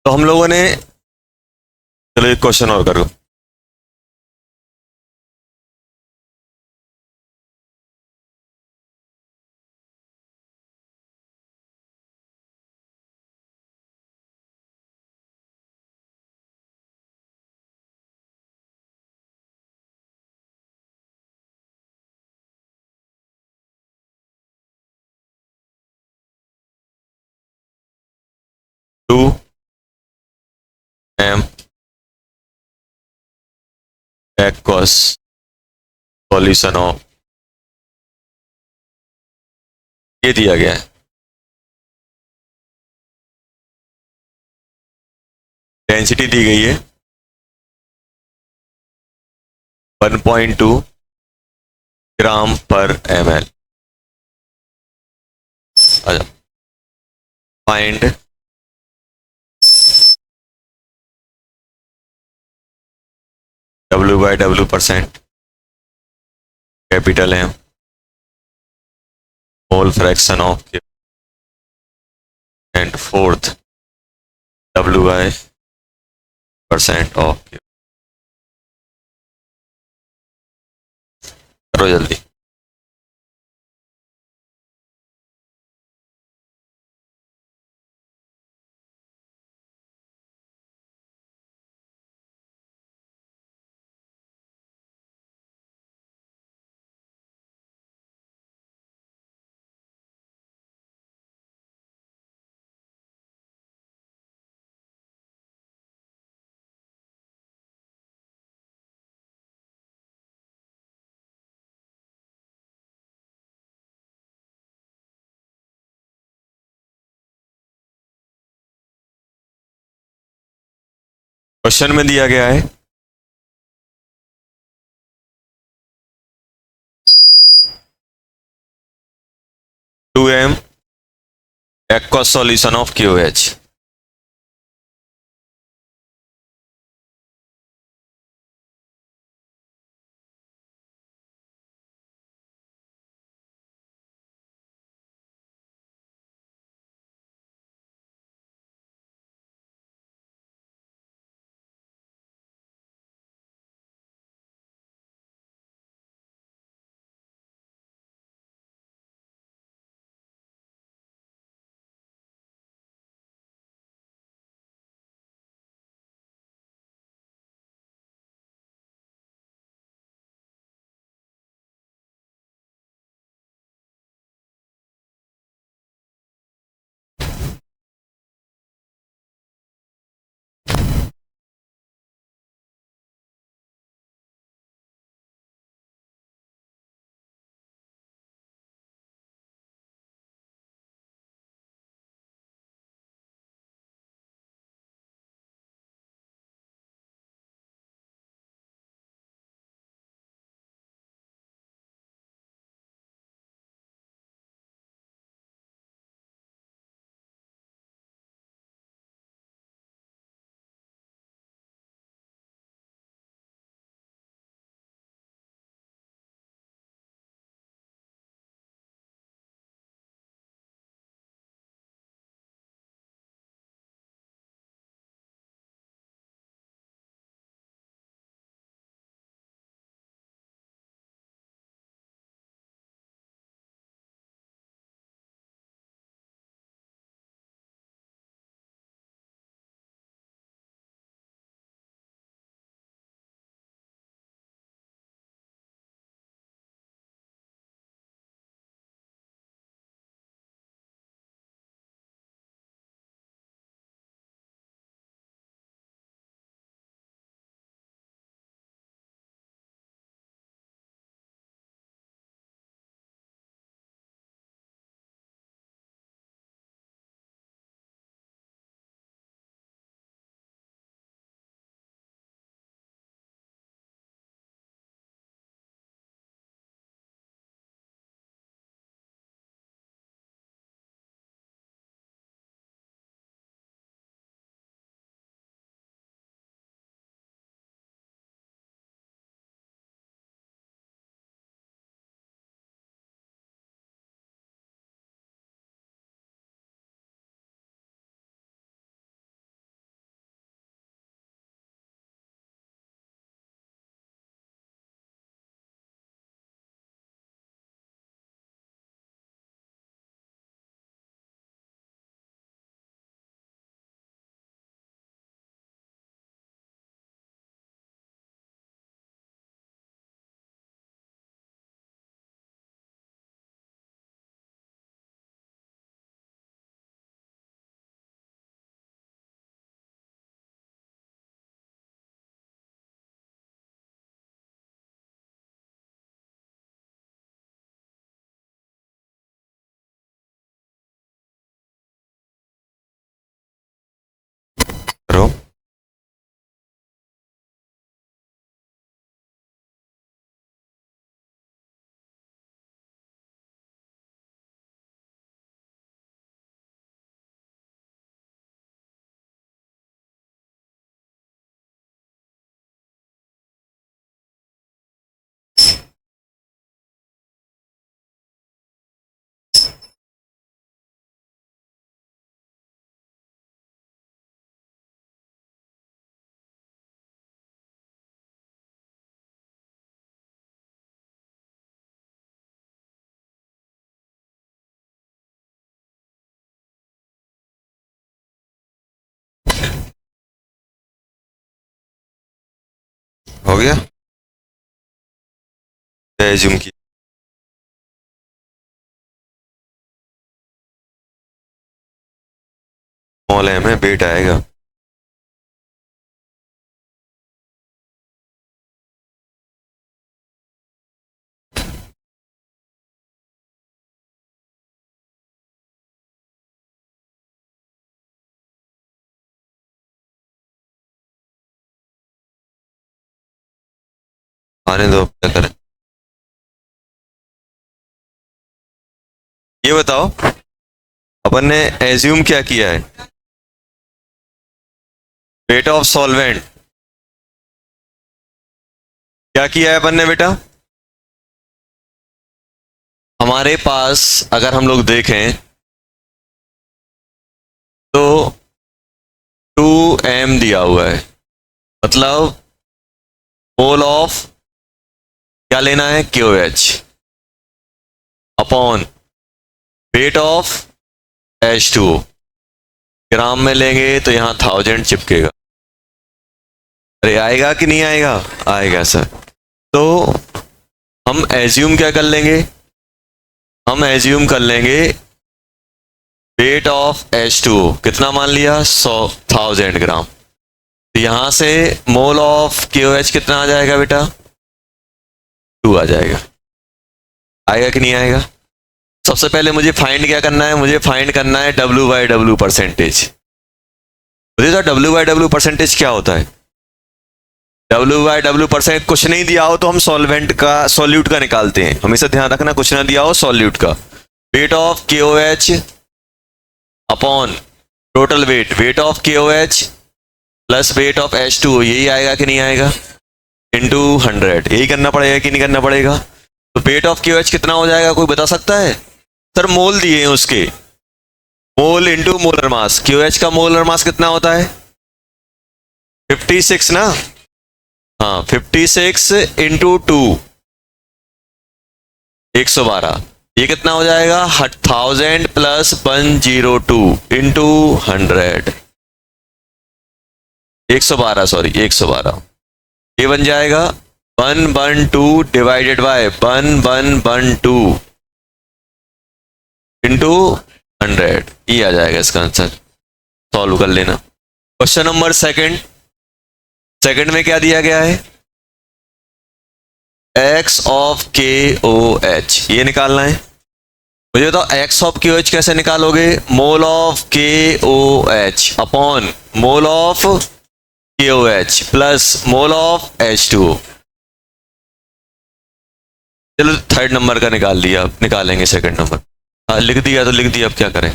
तो हम लोगों ने, चलो एक क्वेश्चन और करो। Two M aqueous solution of, ये दिया गया है। डेंसिटी दी गई है 1.2 ग्राम पर एम एल। अच्छा, find W/W%, capital M, mole fraction of, and fourth W/% of. करो जल्दी। क्वेश्चन में दिया गया है 2m aqueous solution of QH। हो गया, एज्यूम की स्मॉल एम है, वेट आएगा आने दो, अब क्या करें। ये बताओ, अपन ने एज्यूम क्या किया है, वेट ऑफ सॉल्वेंट क्या किया है अपन ने बेटा। हमारे पास अगर हम लोग देखें तो 2m दिया हुआ है, मतलब मोल ऑफ क्या लेना है, KOH upon weight of H2O। ग्राम में लेंगे तो यहां 1000 चिपकेगा। अरे आएगा कि नहीं आएगा, आएगा सर। तो हम एज्यूम क्या कर लेंगे, हम एज्यूम कर लेंगे वेट ऑफ H2O कितना मान लिया, 1000 ग्राम। तो यहां से मोल ऑफ KOH कितना आ जाएगा बेटा, 2 आ जाएगा। आएगा कि नहीं आएगा। सबसे पहले मुझे फाइंड क्या करना है, मुझे फाइंड करना है W/W परसेंटेज। मुझे तो W/W परसेंटेज क्या होता है, W/W परसेंट कुछ नहीं दिया हो तो हम सॉल्वेंट का, सॉल्यूट का निकालते हैं, हमेशा ध्यान रखना, कुछ ना दिया हो सॉल्यूट का। Weight of KOH upon total weight, weight of KOH plus weight of H2O, यही आएगा कि नहीं आएगा, इंटू 100। यही करना पड़ेगा कि नहीं करना पड़ेगा। तो वेट ऑफ KOH कितना हो जाएगा, कोई बता सकता है। सर मोल दिए हैं उसके, mole into molar mass. KOH का मोलर मास कितना होता है, 56 ना, हाँ 56 इंटू 2 112। ये कितना हो जाएगा, 1000 प्लस 102 इंटू 100, 112, सॉरी 112। ये बन जाएगा 112 डिवाइडेड बाय 1112 इंटू 100। ये आ जाएगा इसका आंसर, सॉल्व कर लेना। क्वेश्चन नंबर सेकंड में क्या दिया गया है, x ऑफ KOH, ये निकालना है। मुझे बताओ x ऑफ KOH कैसे निकालोगे, mole of KOH upon mole of KOH plus mole of H2O। चलो थर्ड नंबर का निकाल लिया, अब निकालेंगे सेकंड नंबर। लिख दिया तो लिख दिया, अब क्या करें।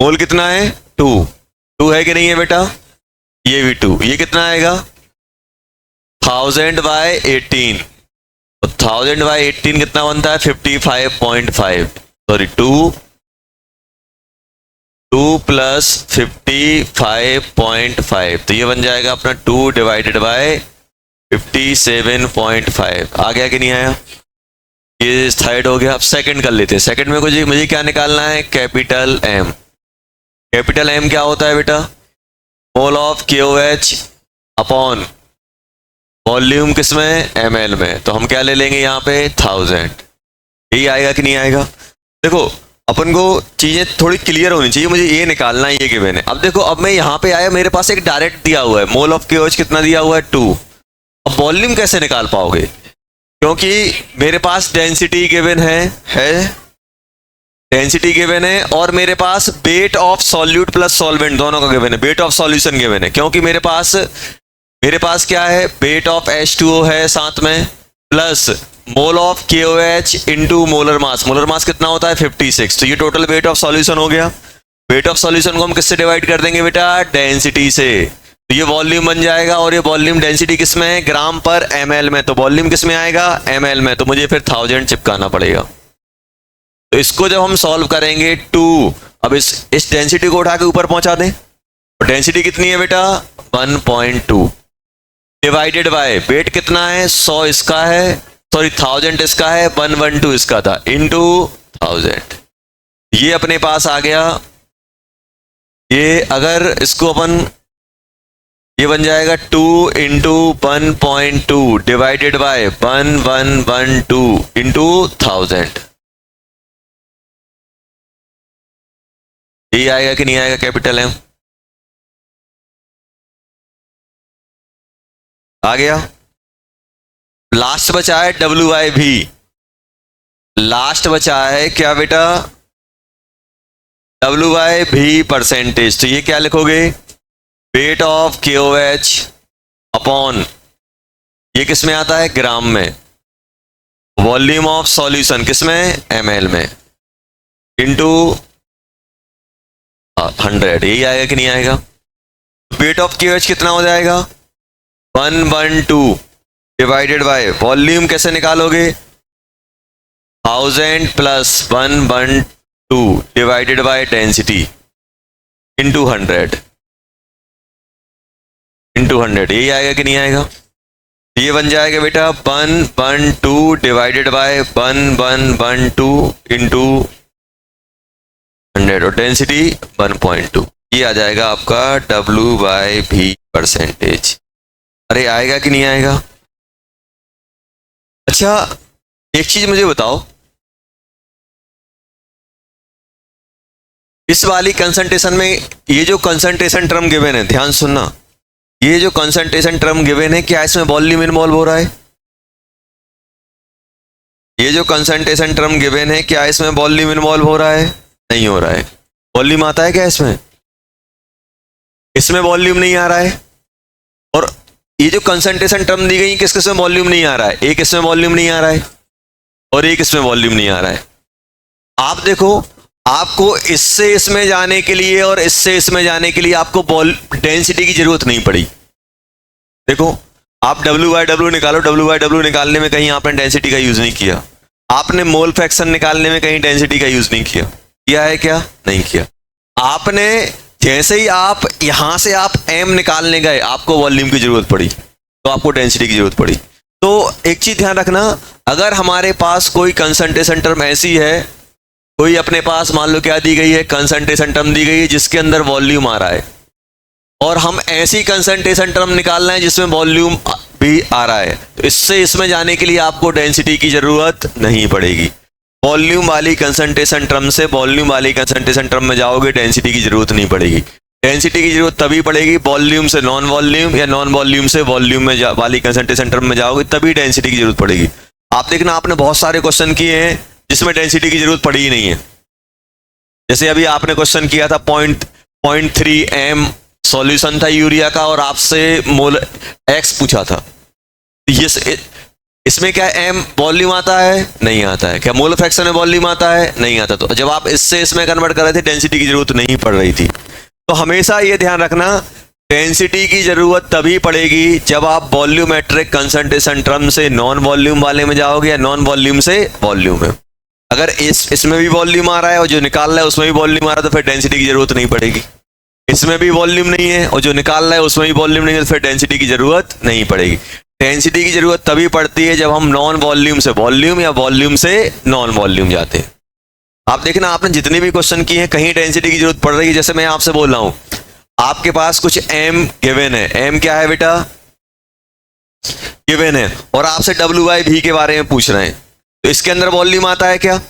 मोल कितना है, 2 है कि नहीं है बेटा, ये भी 2। ये कितना आएगा 1000/18, तो 1000/18 कितना बनता है, 55.5, सॉरी 2 प्लस 55.5, तो ये बन जाएगा अपना 2 डिवाइडेड बाय 57.5। आ गया कि नहीं आया, ये थर्ड हो गया। अब सेकंड कर लेते हैं। सेकंड में मुझे क्या निकालना है, कैपिटल M। कैपिटल M क्या होता है बेटा, mole of KOH upon volume किसमें, ml में। तो हम क्या ले लेंगे यहाँ पे 1000। यही आएगा कि नहीं आएगा। देखो अपन को चीजें थोड़ी क्लियर होनी चाहिए, मुझे ये निकालना है, ये गिवन है। अब देखो, अब मैं यहाँ पे आया, मेरे पास एक डायरेक्ट दिया हुआ है, मोल ऑफ KOH कितना दिया हुआ है, 2। अब वॉल्यूम कैसे निकाल पाओगे, क्योंकि मेरे पास डेंसिटी गिवन है डेंसिटी गिवन है, और मेरे पास weight of solute plus solvent दोनों का गिवन है, वेट ऑफ सॉल्यूशन गिवन है। क्योंकि मेरे पास क्या है, वेट ऑफ H2O है साथ में, plus mole of KOH into molar mass. Molar mass कितना होता है, 56। तो ये टोटल वेट ऑफ सॉल्यूशन हो गया। वेट ऑफ सॉल्यूशन को हम किससे डिवाइड कर देंगे बेटा, डेंसिटी से। तो ये वॉल्यूम बन जाएगा, और ये वॉल्यूम डेंसिटी किस में है, ग्राम पर ml में। तो वॉल्यूम किस में आएगा, ml में। तो मुझे फिर 1000 चिपकाना पड़ेगा। तो इसको जब हम सॉल्व करेंगे 2, अब इस डेंसिटी को उठा के ऊपर पहुंचा दें। डेंसिटी कितनी है बेटा, 1.2 डिवाइडेड बाय वेट कितना है, 100 इसका है, सॉरी 1000 इसका है, 112 इसका था, इंटू 1000। ये अपने पास आ गया। ये अगर इसको अपन ये बन जाएगा 2 इंटू 1.2 डिवाइडेड बाय 1112 इंटू 1000। ये आएगा कि नहीं आएगा कैपिटल एम? आ गया। लास्ट बचा है WIV। लास्ट बचा है क्या बेटा? WIV percentage. तो ये क्या लिखोगे? वेट ऑफ KOH अपॉन, ये किस में आता है? ग्राम में। वॉल्यूम ऑफ सॉल्यूशन किस में? ml में, इंटू 100। यही आएगा कि नहीं आएगा? वेट ऑफ KOH कितना हो जाएगा? 112 डिवाइडेड बाय वॉल्यूम कैसे निकालोगे? 1000 plus 112 divided by density into 100 into 100। यही आएगा कि नहीं आएगा? ये बन जाएगा बेटा 112 डिवाइडेड बाय 1112 इंटू 100 और डेंसिटी 1.2। ये आ जाएगा आपका WIV परसेंटेज। अरे आएगा कि नहीं आएगा? अच्छा एक चीज मुझे बताओ, इस वाली कंसंट्रेशन में ये जो कंसंट्रेशन टर्म गिवन है, ध्यान सुनना, ये जो कंसंट्रेशन टर्म गिवन है, क्या इसमें वॉल्यूम इन्वॉल्व हो रहा है? ये जो कंसंट्रेशन टर्म गिवन है, क्या इसमें वॉल्यूम इन्वॉल्व हो रहा है? नहीं हो रहा है। वॉल्यूम आता है क्या इसमें? इसमें वॉल्यूम नहीं आ रहा है। और ये जो कंसंट्रेशन टर्म दी गई, किस किस में वॉल्यूम नहीं आ रहा है? एक इसमें वॉल्यूम नहीं आ रहा है और एक इसमें वॉल्यूम नहीं आ रहा है। आप देखो, आपको इससे इसमें जाने के लिए और इससे इसमें जाने के लिए आपको डेंसिटी की जरूरत नहीं पड़ी। देखो आप WIW निकालो, WIW निकालने में कहीं आपने डेंसिटी का यूज नहीं किया। आपने मोल फ्रैक्शन निकालने में कहीं डेंसिटी का यूज नहीं किया। किया है क्या? नहीं किया। आपने जैसे ही आप यहां से आप m निकालने गए, आपको वॉल्यूम की जरूरत पड़ी, तो आपको डेंसिटी की जरूरत पड़ी। तो एक चीज ध्यान रखना, अगर हमारे पास कोई कंसंट्रेशन टर्म ऐसी है, कोई अपने पास मान लो क्या दी गई है, कंसंट्रेशन टर्म दी गई है जिसके अंदर वॉल्यूम आ रहा है, और हम ऐसी कंसंट्रेशन टर्म निकालना है जिसमें वॉल्यूम भी आ रहा है, तो इससे इसमें जाने के लिए आपको डेंसिटी की जरूरत नहीं पड़ेगी। वॉल्यूम वाली कंसंट्रेशन टर्म से वॉल्यूम वाली कंसंट्रेशन टर्म में जाओगे, डेंसिटी की जरूरत नहीं पड़ेगी। डेंसिटी की जरूरत तभी पड़ेगी वॉल्यूम से नॉन वॉल्यूम या नॉन वॉल्यूम से वॉल्यूम में वाली कंसंट्रेशन टर्म में जाओगे, तभी डेंसिटी की जरूरत पड़ेगी। आप देखना, आपने बहुत सारे क्वेश्चन किए हैं जिसमें डेंसिटी की जरूरत पड़ी ही नहीं है। जैसे अभी आपने क्वेश्चन किया था 0.3 m सॉल्यूशन था यूरिया का, और आपसे मोल x पूछा था। ये इसमें क्या m वॉल्यूम आता है? नहीं आता है। क्या मोल फ्रैक्शन में वॉल्यूम आता है? नहीं आता। तो जब आप इससे इसमें कन्वर्ट कर रहे थे, डेंसिटी की जरूरत नहीं पड़ रही थी। तो हमेशा ये ध्यान रखना, डेंसिटी की जरूरत तभी पड़ेगी जब आप वॉल्यूमेट्रिक कंसंट्रेशन टर्म से नॉन वॉल्यूम वाले में जाओगे या नॉन वॉल्यूम से वॉल्यूम में। अगर इसमें भी वॉल्यूम आ रहा है और जो निकाल रहा है उसमें भी वॉल्यूम आ रहा है, तो फिर डेंसिटी की जरूरत नहीं पड़ेगी। इसमें भी वॉल्यूम नहीं है और जो निकाल रहा है उसमें भी वॉल्यूम नहीं है, तो फिर डेंसिटी की जरूरत नहीं पड़ेगी। डेंसिटी की जरूरत तभी पड़ती है जब हम नॉन वॉल्यूम से वॉल्यूम या वॉल्यूम से नॉन वॉल्यूम जाते हैं। आप देखना, आपने जितने भी क्वेश्चन किए हैं, कहीं डेंसिटी की जरूरत पड़ रही है। जैसे मैं आपसे बोल रहा हूं, आपके पास कुछ m गिवन है, m क्या है बेटा? गिवन है, और आपसे WIV के बारे में पूछ रहे हैं, तो इसके अंदर वॉल्यूम आता है क्या?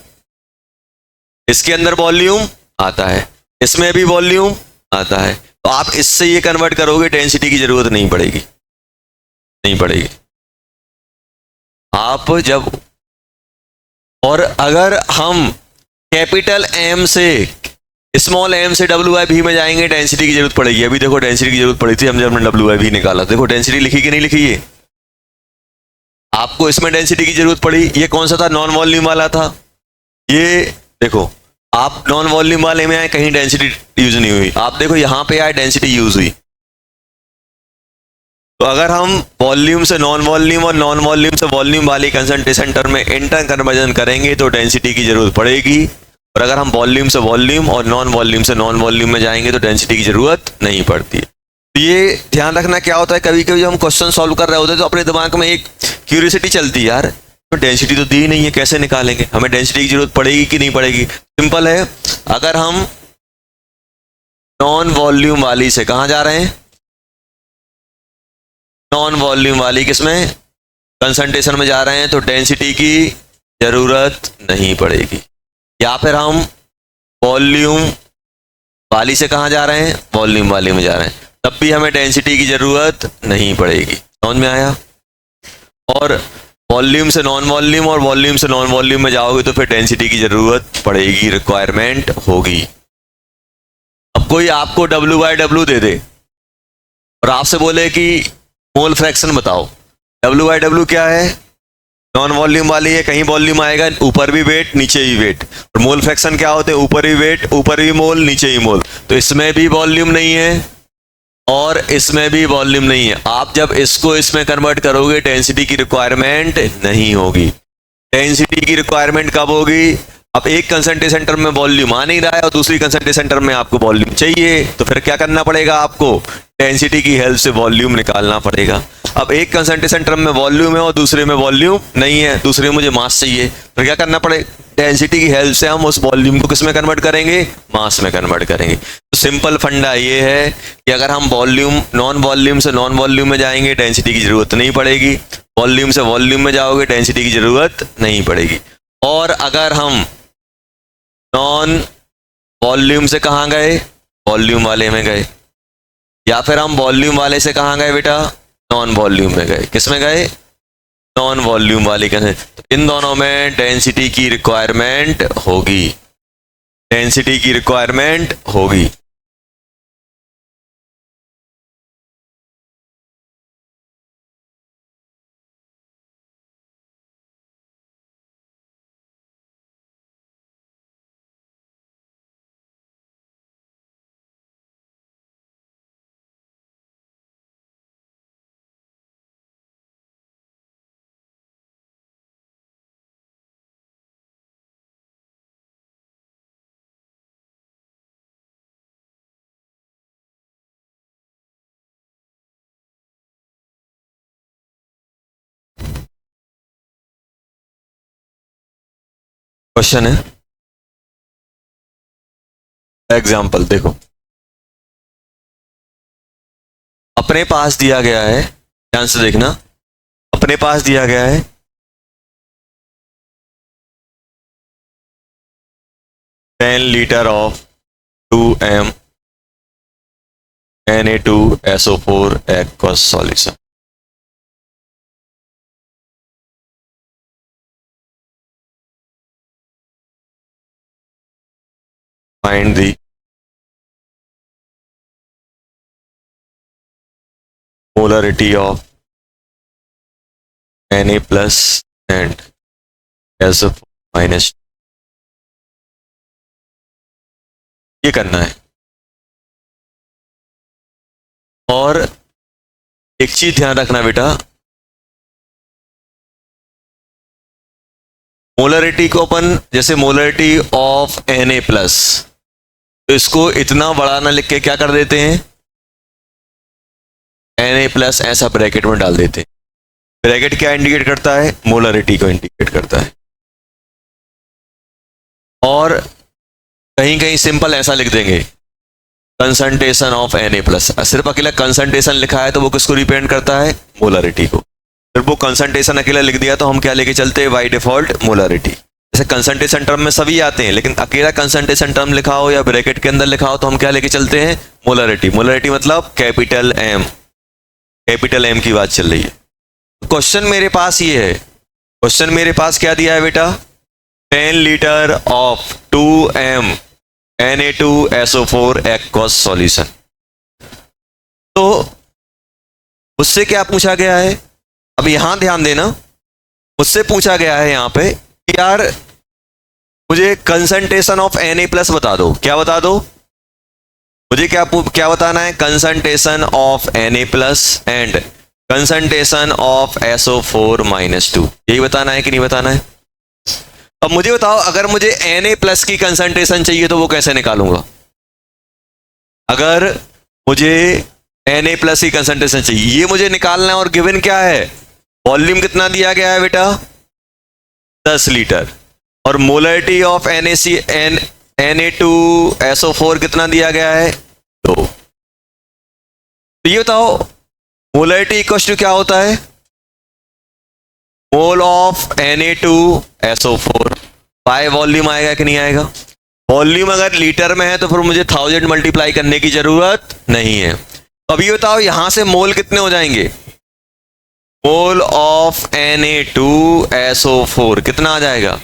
इसके अंदर वॉल्यूम आता है, इसमें भी वॉल्यूम आता है। तो आप इससे ये कन्वर्ट करोगे, डेंसिटी की जरूरत नहीं पड़ेगी, नहीं पड़ेगी। आप जब, और अगर हम कैपिटल M से स्मॉल m से WIV में जाएंगे, डेंसिटी की जरूरत पड़ेगी। अभी देखो डेंसिटी की जरूरत पड़ी थी हम जब हमने WIV निकाला। देखो डेंसिटी लिखी कि नहीं लिखी है? आपको इसमें डेंसिटी की जरूरत पड़ी। ये कौन सा था? नॉन वॉल्यूम वाला था। ये देखो, आप नॉन वॉल्यूम वाले में आए, कहीं डेंसिटी यूज नहीं हुई। आप देखो यहां पे आए, डेंसिटी यूज हुई। तो अगर हम वॉल्यूम से नॉन वॉल्यूम और नॉन वॉल्यूम से वॉल्यूम वाली कंसंट्रेशन टर्म में इंटर कन्वर्जन करेंगे, तो डेंसिटी की जरूरत पड़ेगी। और अगर हम वॉल्यूम से वॉल्यूम और नॉन वॉल्यूम से नॉन वॉल्यूम में जाएंगे, तो डेंसिटी की जरूरत नहीं पड़ती है। तो ये ध्यान रखना, क्या होता है कभी कभी जब हम क्वेश्चन सॉल्व कर रहे होते हैं, तो अपने दिमाग में एक क्यूरियोसिटी चलती है, यार तो डेंसिटी तो दी नहीं है, कैसे निकालेंगे? हमें डेंसिटी की जरूरत पड़ेगी कि नहीं पड़ेगी? सिंपल है, अगर हम नॉन वॉल्यूम वाली से कहां जा रहे हैं? नॉन वॉल्यूम वाली किसमें, कंसंट्रेशन में जा रहे हैं तो डेंसिटी की जरूरत नहीं पड़ेगी। या फिर हम वॉल्यूम वाली से कहाँ जा रहे हैं, वॉल्यूम वाली में जा रहे हैं, तब भी हमें डेंसिटी की जरूरत नहीं पड़ेगी। समझ में आया? और वॉल्यूम से नॉन वॉल्यूम और वॉल्यूम से नॉन वॉल्यूम में जाओगे तो फिर डेंसिटी की जरूरत पड़ेगी, रिक्वायरमेंट होगी। अब कोई आपको W/W दे दे और आपसे बोले कि मोल फ्रैक्शन बताओ, W/W क्या है, नॉन वॉल्यूम वाली है, कहीं वॉल्यूम आएगा, ऊपर भी वेट नीचे भी वेट, और मोल फ्रैक्शन क्या होते हैं, ऊपर भी वेट ऊपर भी मोल नीचे भी मोल, तो इसमें भी वॉल्यूम नहीं है और इसमें भी वॉल्यूम नहीं है। आप जब इसको इसमें कन्वर्ट करोगे डेंसिटी की रिक्वायरमेंट नहीं होगी। डेंसिटी की रिक्वायरमेंट कब होगी, अब एक कंसंट्रेशन सेंटर में वॉल्यूम आ नहीं रहा है और दूसरी कंसंट्रेशन सेंटर में आपको वॉल्यूम चाहिए, तो फिर क्या करना पड़ेगा, आपको डेंसिटी की हेल्प से वॉल्यूम निकालना पड़ेगा। अब एक कंसंट्रेशन सेंटर में वॉल्यूम है और दूसरे में वॉल्यूम नहीं है, दूसरे में मुझे मास चाहिए, तो क्या करना पड़ेगा, डेंसिटी की हेल्प से हम उस वॉल्यूम को किसमें कन्वर्ट करेंगे, मास में कन्वर्ट करेंगे। तो सिंपल फंडा ये है कि अगर हम वॉल्यूम नॉन वॉल्यूम से नॉन वॉल्यूम में जाएंगे डेंसिटी की जरूरत नहीं पड़ेगी, वॉल्यूम से वॉल्यूम में जाओगे डेंसिटी की जरूरत नहीं पड़ेगी। और अगर हम नॉन वॉल्यूम से कहाँ गए, वॉल्यूम वाले में गए, या फिर हम वॉल्यूम वाले से कहाँ गए बेटा, नॉन वॉल्यूम में गए, किस में गए, नॉन वॉल्यूम वाले के, तो इन दोनों में डेंसिटी की रिक्वायरमेंट होगी, डेंसिटी की रिक्वायरमेंट होगी। क्वेश्चन है, एग्जाम्पल देखो, अपने पास दिया गया है, ध्यान से देखना, अपने पास दिया गया है 10 litre of 2m Na2SO4 aqueous solution। Find the molarity of Na plus and SO4 minus। ये करना है। और एक चीज ध्यान रखना बेटा, मोलरिटी को अपन जैसे मोलरिटी ऑफ Na प्लस, तो इसको इतना बड़ा ना लिख के क्या कर देते हैं, Na प्लस ऐसा ब्रैकेट में डाल देते हैं। ब्रैकेट क्या इंडिकेट करता है, मोलरिटी को इंडिकेट करता है। और कहीं कहीं सिंपल ऐसा लिख देंगे, कंसंट्रेशन ऑफ Na प्लस, सिर्फ अकेला कंसंट्रेशन लिखा है तो वो किसको रिप्रेजेंट करता है, मोलरिटी को। सिर्फ वो कंसंट्रेशन अकेला लिख दिया तो हम क्या लेके चलते हैं, बाय डिफॉल्ट मोलरिटी। जैसे कंसंट्रेशन टर्म में सभी आते हैं, लेकिन अकेला कंसंट्रेशन टर्म लिखा हो या ब्रैकेट के अंदर लिखा हो तो हम क्या लेके चलते हैं, मोलरिटी। मोलरिटी मतलब कैपिटल एम, कैपिटल एम की बात चल रही है। क्वेश्चन मेरे पास ये है, क्वेश्चन मेरे पास क्या दिया है बेटा, 10 litre of 2m Na2SO4 aqueous solution. तो उससे क्या पूछा गया है, अब यहां ध्यान देना, मुझसे पूछा गया है यहां पे कि यार मुझे कंसंट्रेशन ऑफ Na प्लस बता दो। क्या बता दो, मुझे क्या बताना है, concentration of Na plus and concentration of SO4 minus 2, यही बताना है कि नहीं बताना है। अब मुझे बताओ, अगर मुझे Na प्लस की कंसंट्रेशन चाहिए तो वो कैसे निकालूंगा। अगर मुझे Na प्लस की कंसंट्रेशन चाहिए, ये मुझे निकालना है, और गिवन क्या है, वॉल्यूम कितना दिया गया है बेटा, 10 लीटर, और मोलरिटी ऑफ Na2SO4 कितना दिया गया है, 2। तो ये बताओ मोलैरिटी इक्वल टू क्या होता है, mole of Na2SO4 by volume आएगा कि नहीं आएगा। वॉल्यूम अगर लीटर में है तो फिर मुझे 1000 मल्टीप्लाई करने की जरूरत नहीं है। तो अभी बताओ यहां से मोल कितने हो जाएंगे, मोल ऑफ Na2SO4 कितना आ जाएगा,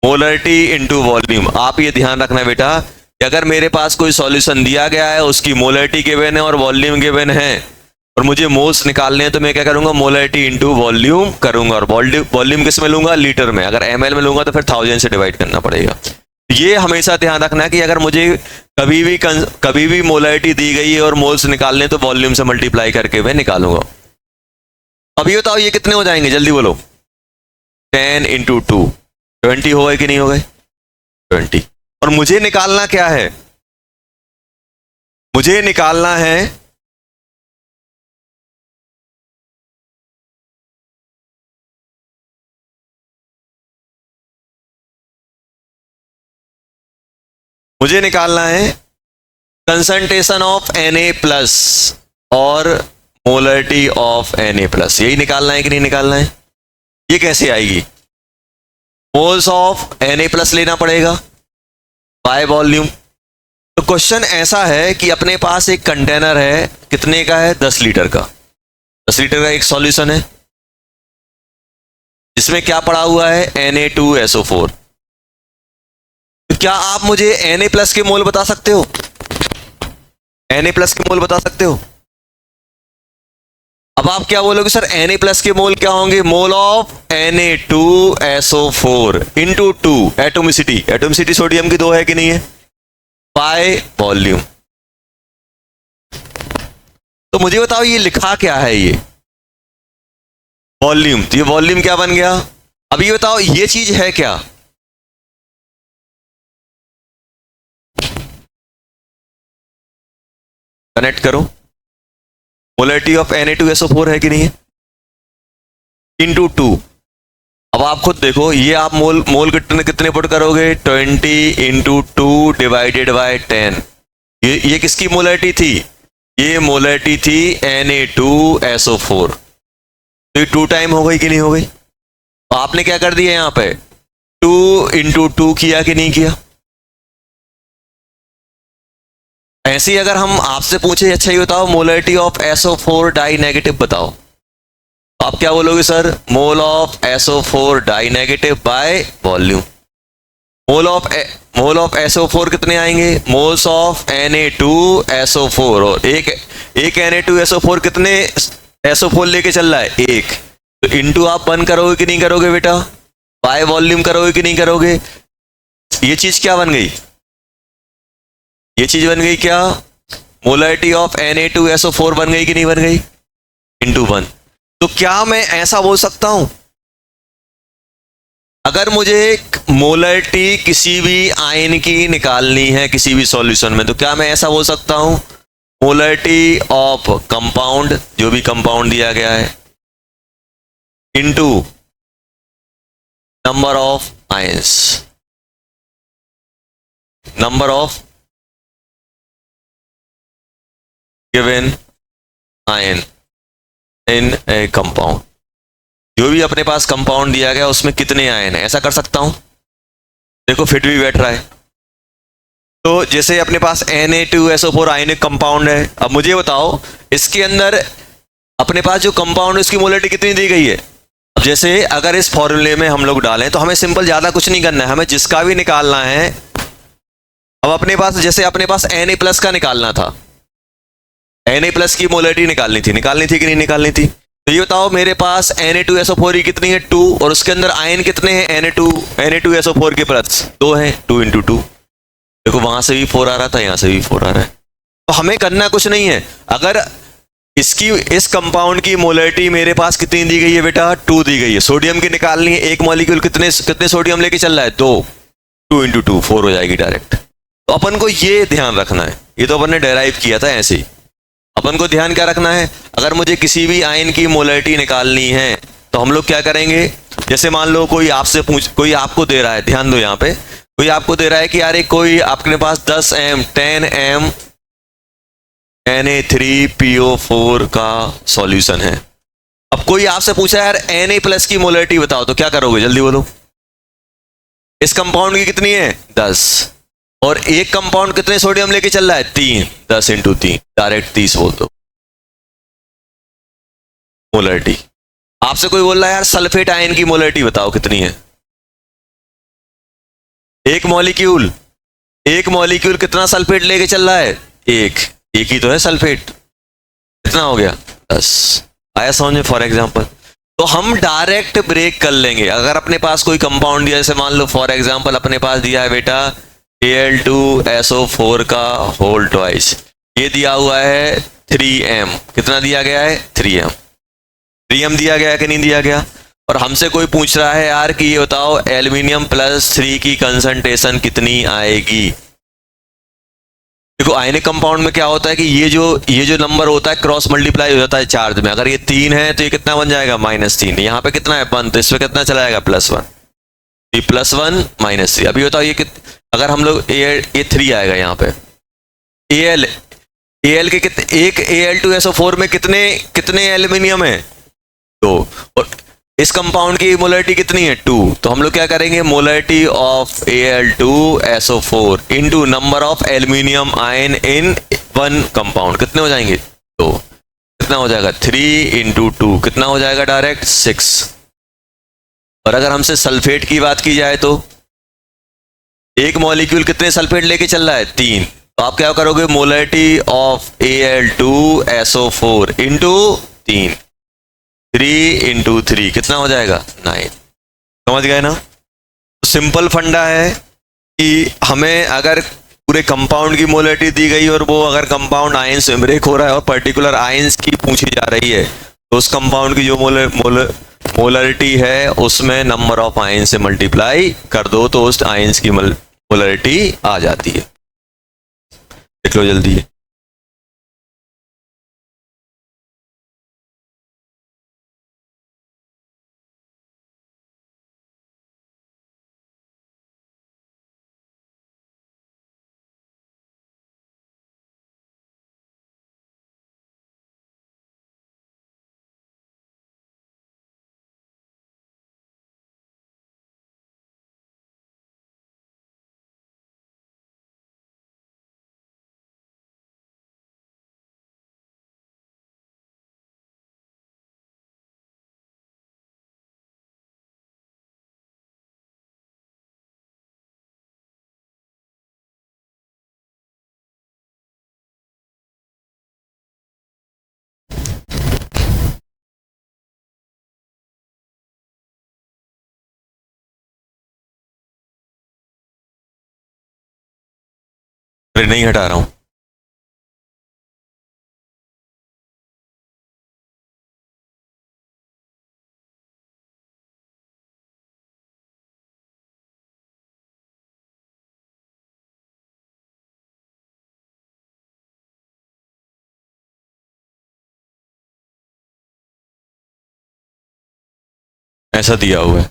मोलरिटी इनटू वॉल्यूम। आप ये ध्यान रखना बेटा कि अगर मेरे पास कोई सॉल्यूशन दिया गया है, उसकी मोलरिटी गिवन है और वॉल्यूम गिवन है और मुझे मोल्स निकालने हैं, तो मैं क्या करूंगा, मोलरिटी इनटू वॉल्यूम करूंगा। और वॉल्यूम किस में लूंगा, लीटर में। अगर ml में लूंगा तो फिर 1000 से डिवाइड करना पड़ेगा। ये हमेशा ध्यान रखना है कि अगर मुझे कभी भी मोलरिटी दी गई है और मोल्स निकालने तो वॉल्यूम से मल्टीप्लाई करके मैं निकालूंगा। अभी बताओ ये कितने हो जाएंगे, जल्दी बोलो। 10 इंटू 2 20 हो गए कि नहीं हो गए, 20। और मुझे निकालना क्या है, मुझे निकालना है कंसंट्रेशन ऑफ Na+ और मोलरिटी ऑफ Na+। यही निकालना है कि नहीं निकालना है। ये कैसे आएगी, मोल्स ऑफ Na+ लेना पड़ेगा बाय वॉल्यूम। तो क्वेश्चन ऐसा है कि अपने पास एक कंटेनर है, कितने का है, 10 लीटर का। 10 लीटर का एक सॉल्यूशन है जिसमें क्या पड़ा हुआ है, Na2SO4। तो क्या आप मुझे Na+ के मोल बता सकते हो, Na+ के मोल बता सकते हो। अब आप क्या बोलोगे, सर Na+ के मोल क्या होंगे, mole of Na2SO4 into 2 atomicity sodium की 2 है कि नहीं है, बाय वॉल्यूम। तो मुझे बताओ ये लिखा क्या है, ये वॉल्यूम। तो ये वॉल्यूम क्या बन गया। अब ये बताओ ये चीज है क्या, कनेक्ट करो, मोलरिटी ऑफ Na2SO4 है कि नहीं है, इंटू 2। अब आप खुद देखो, ये आप मोल कितने पुट करोगे, 20 इंटू 2 डिवाइडेड बाय 10। ये किसकी मोलरिटी थी, ये मोलरिटी थी Na2SO4। तो ये 2 टाइम हो गई कि नहीं हो गई। तो आपने क्या कर दिया यहां पे, 2 इंटू 2 किया कि नहीं किया। ऐसे ही अगर हम आपसे पूछे, अच्छा ये बताओ molarity of SO4 die negative बताओ, तो आप क्या बोलोगे, sir mole of SO4 die negative by volume. Mole of SO4 कितने आएंगे, मोल्स ऑफ Na2SO4। और एक Na2SO4 कितने SO4 लेके चल रहा है, 1। तो इंटू आप 1 करोगे कि नहीं करोगे बेटा, बाय वॉल्यूम करोगे कि नहीं करोगे। ये चीज क्या बन गई, ये चीज बन गई क्या, मोलरिटी ऑफ Na2SO4 बन गई कि नहीं बन गई, इंटू 1। तो क्या मैं ऐसा बोल सकता हूं, अगर मुझे मोलरिटी किसी भी आयन की निकालनी है किसी भी सॉल्यूशन में, तो क्या मैं ऐसा बोल सकता हूं, मोलरिटी ऑफ कंपाउंड, जो भी कंपाउंड दिया गया है, into number of ions, number of given ion in A compound. जो भी अपने पास कंपाउंड दिया गया उसमें कितने आयन है, ऐसा कर सकता हूं। देखो फिट भी बैठ रहा है। तो जैसे अपने पास Na2SO4 आयनिक कंपाउंड है। अब मुझे बताओ इसके अंदर अपने पास जो कंपाउंड है उसकी मोलरिटी कितनी दी गई है। अब जैसे अगर इस फॉर्मूले में हम लोग डालें तो हमें सिंपल ज्यादा कुछ नहीं करना है, हमें जिसका भी निकालना है। अब अपने पास जैसे अपने पास Na+ का निकालना था, Na+ की मोलरिटी निकालनी थी कि नहीं निकालनी थी। तो ये बताओ मेरे पास Na2SO4 कितनी है, 2। और उसके अंदर आयन कितने हैं, Na2SO4 के प्लस 2 हैं, 2 इंटू 2। देखो वहां से भी 4 आ रहा था, यहां से भी 4 आ रहा है। तो हमें करना कुछ नहीं है। अगर इस कंपाउंड की मोलरिटी मेरे पास कितनी दी गई है बेटा, 2 दी गई है। सोडियम की निकालनी है, एक मॉलिक्यूल कितने सोडियम लेके चल रहा है, 2। 2 इंटू 2 4 हो जाएगी डायरेक्ट। तो अपन को ये ध्यान रखना है, ये तो अपन ने डेराइव किया था ऐसे ही। अपन को ध्यान क्या रखना है, अगर मुझे किसी भी आयन की मोलरिटी निकालनी है तो हम लोग क्या करेंगे, जैसे मान लो कोई आपको दे रहा है, ध्यान दो यहाँ पे, कोई आपको दे रहा है कि यार कोई आपके पास 10 m 10 m Na3PO4 का सॉल्यूशन है। अब कोई आपसे पूछा यार Na प्लस की मोलरिटी बताओ, तो क्या करोगे, जल्दी बोलो। इस कंपाउंड की कितनी है 10, और एक कंपाउंड कितने सोडियम लेके चल रहा है 3, 10 इंटू 3 डायरेक्ट 30 बोल दो मोलरिटी। आपसे कोई बोल रहा है यार सल्फेट आयन की मोलरिटी बताओ कितनी है। एक मॉलिक्यूल कितना सल्फेट लेके चल रहा है, एक ही तो है सल्फेट, कितना हो गया 10। आया समझ में। फॉर एग्जांपल तो हम डायरेक्ट ब्रेक कर लेंगे। अगर अपने पास कोई कंपाउंड दिया, जैसे मान लो फॉर एग्जांपल अपने पास दिया है बेटा Al2SO4 का होल ट्वाइस, ये दिया हुआ है 3m, कितना दिया गया है 3m, 3m दिया गया कि नहीं दिया गया। और हमसे कोई पूछ रहा है यार कि ये बताओ एल्यूमिनियम प्लस 3 की कंसंट्रेशन कितनी आएगी। देखो आयनिक कंपाउंड में क्या होता है कि ये जो नंबर होता है क्रॉस मल्टीप्लाई हो जाता है चार्ज में। अगर ये 3 है तो ये कितना बन जाएगा -3, यहाँ पे कितना है 1, तो इसमें कितना चला जाएगा +1, ये +1 -3। अभी बताओ ये अगर हम लोग ये 3 आएगा यहाँ पे, Al के कितने, एक Al2SO4 में कितने एल्यूमिनियम है 2, और इस कंपाउंड की मोलरिटी कितनी है 2, तो हम लोग क्या करेंगे molarity of Al2SO4 into number of aluminium ion in one compound, कितने हो जाएंगे 2, कितना हो जाएगा 3 इंटू 2, कितना हो जाएगा डायरेक्ट 6। और अगर हमसे सल्फेट की बात की जाए तो एक मॉलिक्यूल कितने सल्फेट लेके चल रहा है 3, तो आप क्या करोगे molarity of Al2SO4 into 3, 3 into 3 कितना हो जाएगा 9। समझ गए ना। तो सिंपल फंडा है कि हमें अगर पूरे कंपाउंड की मोलरिटी दी गई और वो अगर कंपाउंड आयंस में ब्रेक हो रहा है और पर्टिकुलर आयंस की पूछी जा रही है, तो उस कंपाउंड की जो मोलरिटी है उसमें नंबर ऑफ आयंस से मल्टीप्लाई कर दो तो उस आयंस की मोलरिटी आ जाती है। देख लो जल्दी। अरे नहीं हटा रहा हूं। ऐसा दिया हुआ है।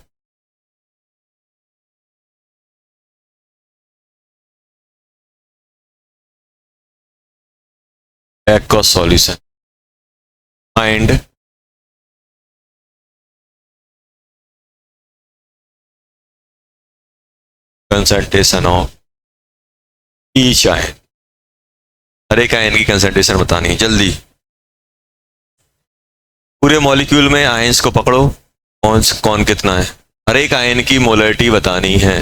Aqueous solution find concentration of each ion. हर एक आयन की कंसंट्रेशन बतानी है जल्दी। पूरे मॉलिक्यूल में आयंस को पकड़ो, कौन कितना है, हर एक आयन की मोलरिटी बतानी है।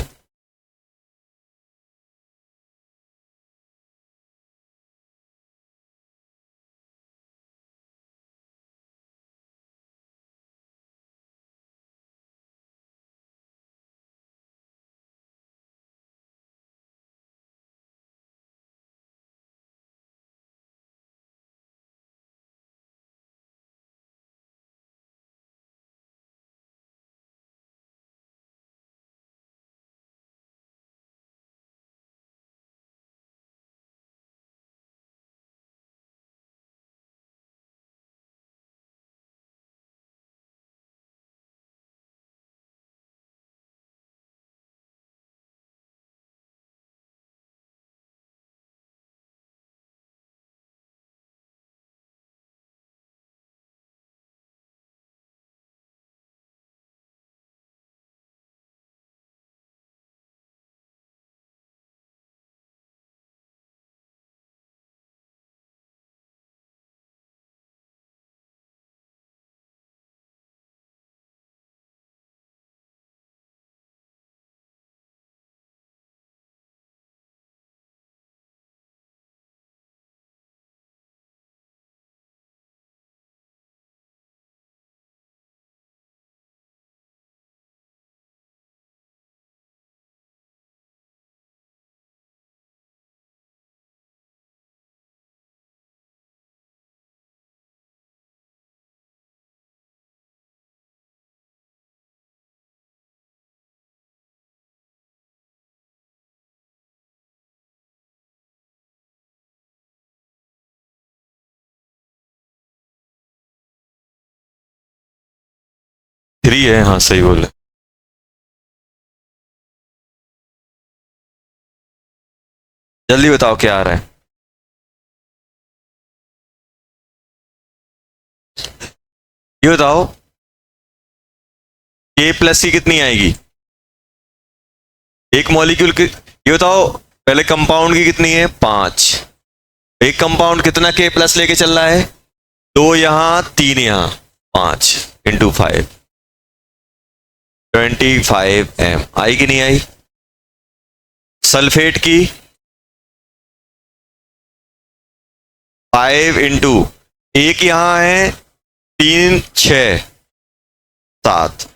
3 है, हाँ सही बोले। जल्दी बताओ क्या आ रहा है। ये बताओ K प्लस की कितनी आएगी एक मॉलिक्यूल की। ये बताओ पहले कंपाउंड की कितनी है 5। एक कंपाउंड कितना K प्लस लेके चल रहा है 2 यहां 3 यहां 5 इंटू 5 25 M आई कि नहीं आई। सल्फेट की 5 इंटू एक यहां है 3 6 7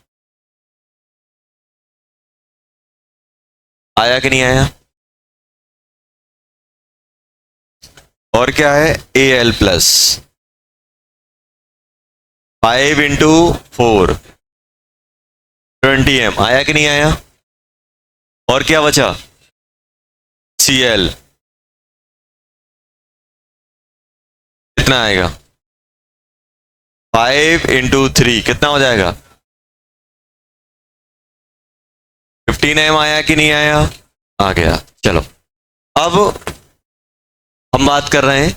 आया कि नहीं आया। और क्या है Al प्लस 5 इंटू 4 20M आया कि नहीं आया। और क्या बचा Cl कितना आएगा 5 इंटू 3 कितना हो जाएगा 15M आया कि नहीं आया आ गया। चलो अब हम बात कर रहे हैं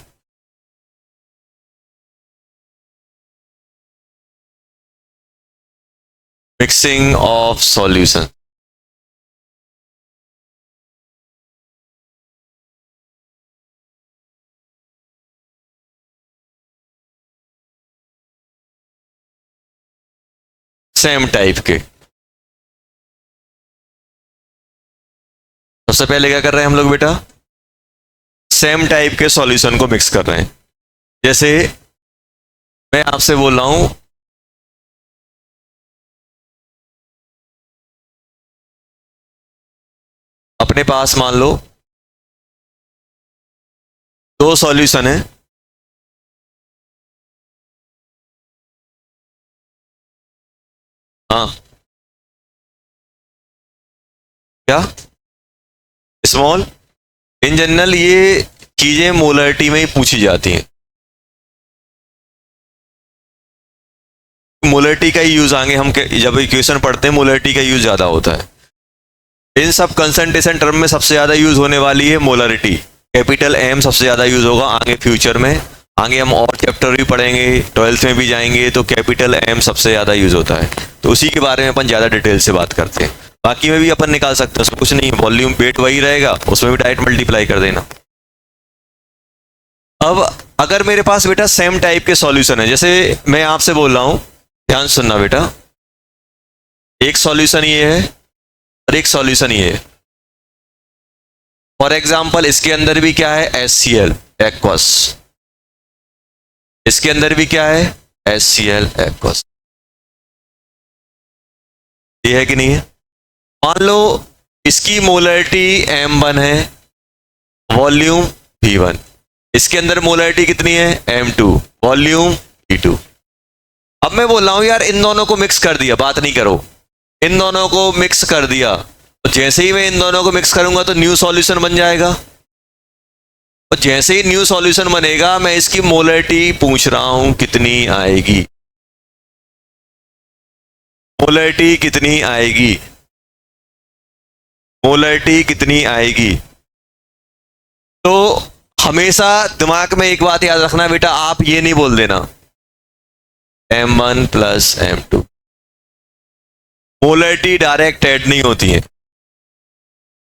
mixing of solution. Same type के सबसे पहले क्या कर रहे हैं हम लोग बेटा सेम टाइप के सॉल्यूशन को मिक्स कर रहे हैं। जैसे मैं आपसे बोल रहा हूं अपने पास मान लो 2 सॉल्यूशन है। हाँ क्या स्मॉल इन जनरल ये चीजें मोलरिटी में ही पूछी जाती हैं। मोलरिटी का ही यूज आगे हम जब इक्वेशन पढ़ते हैं मोलरिटी का यूज ज्यादा होता है। इन सब कंसंट्रेशन टर्म में सबसे ज्यादा यूज होने वाली है मोलरिटी। कैपिटल M सबसे ज्यादा यूज होगा आगे फ्यूचर में। आगे हम और चैप्टर भी पढ़ेंगे 12th में भी जाएंगे तो कैपिटल M सबसे ज्यादा यूज होता है। तो उसी के बारे में अपन ज्यादा डिटेल से बात करते हैं। बाकी में भी अपन निकाल सकते हैं उसमें कुछ नहीं है वॉल्यूम वेट वही रहेगा उसमें भी डायरेक्ट मल्टीप्लाई कर देना। अब अगर मेरे पास बेटा सेम टाइप के सॉल्यूशन है जैसे मैं आपसे बोल रहा हूं ध्यान सुनना बेटा एक सॉल्यूशन ये है और एक सॉल्यूशन ये है। फॉर एग्जाम्पल इसके अंदर भी क्या है HCl एक्वस इसके अंदर भी क्या है HCl एक्वस ये है कि नहीं है। मान लो इसकी मोलरिटी M1 है वॉल्यूम V1 इसके अंदर मोलरिटी कितनी है M2 वॉल्यूम V2। अब मैं बोल रहा हूं यार इन दोनों को मिक्स कर दिया बात नहीं करो इन दोनों को मिक्स कर दिया तो जैसे ही मैं इन दोनों को मिक्स करूंगा तो न्यू सॉल्यूशन बन जाएगा। और जैसे ही न्यू सॉल्यूशन बनेगा मैं इसकी मोलरिटी पूछ रहा हूं कितनी आएगी मोलरिटी कितनी आएगी मोलरिटी कितनी आएगी। तो हमेशा दिमाग में एक बात याद रखना बेटा आप ये नहीं बोल देना M1 plus M2 molarity direct add नहीं होती है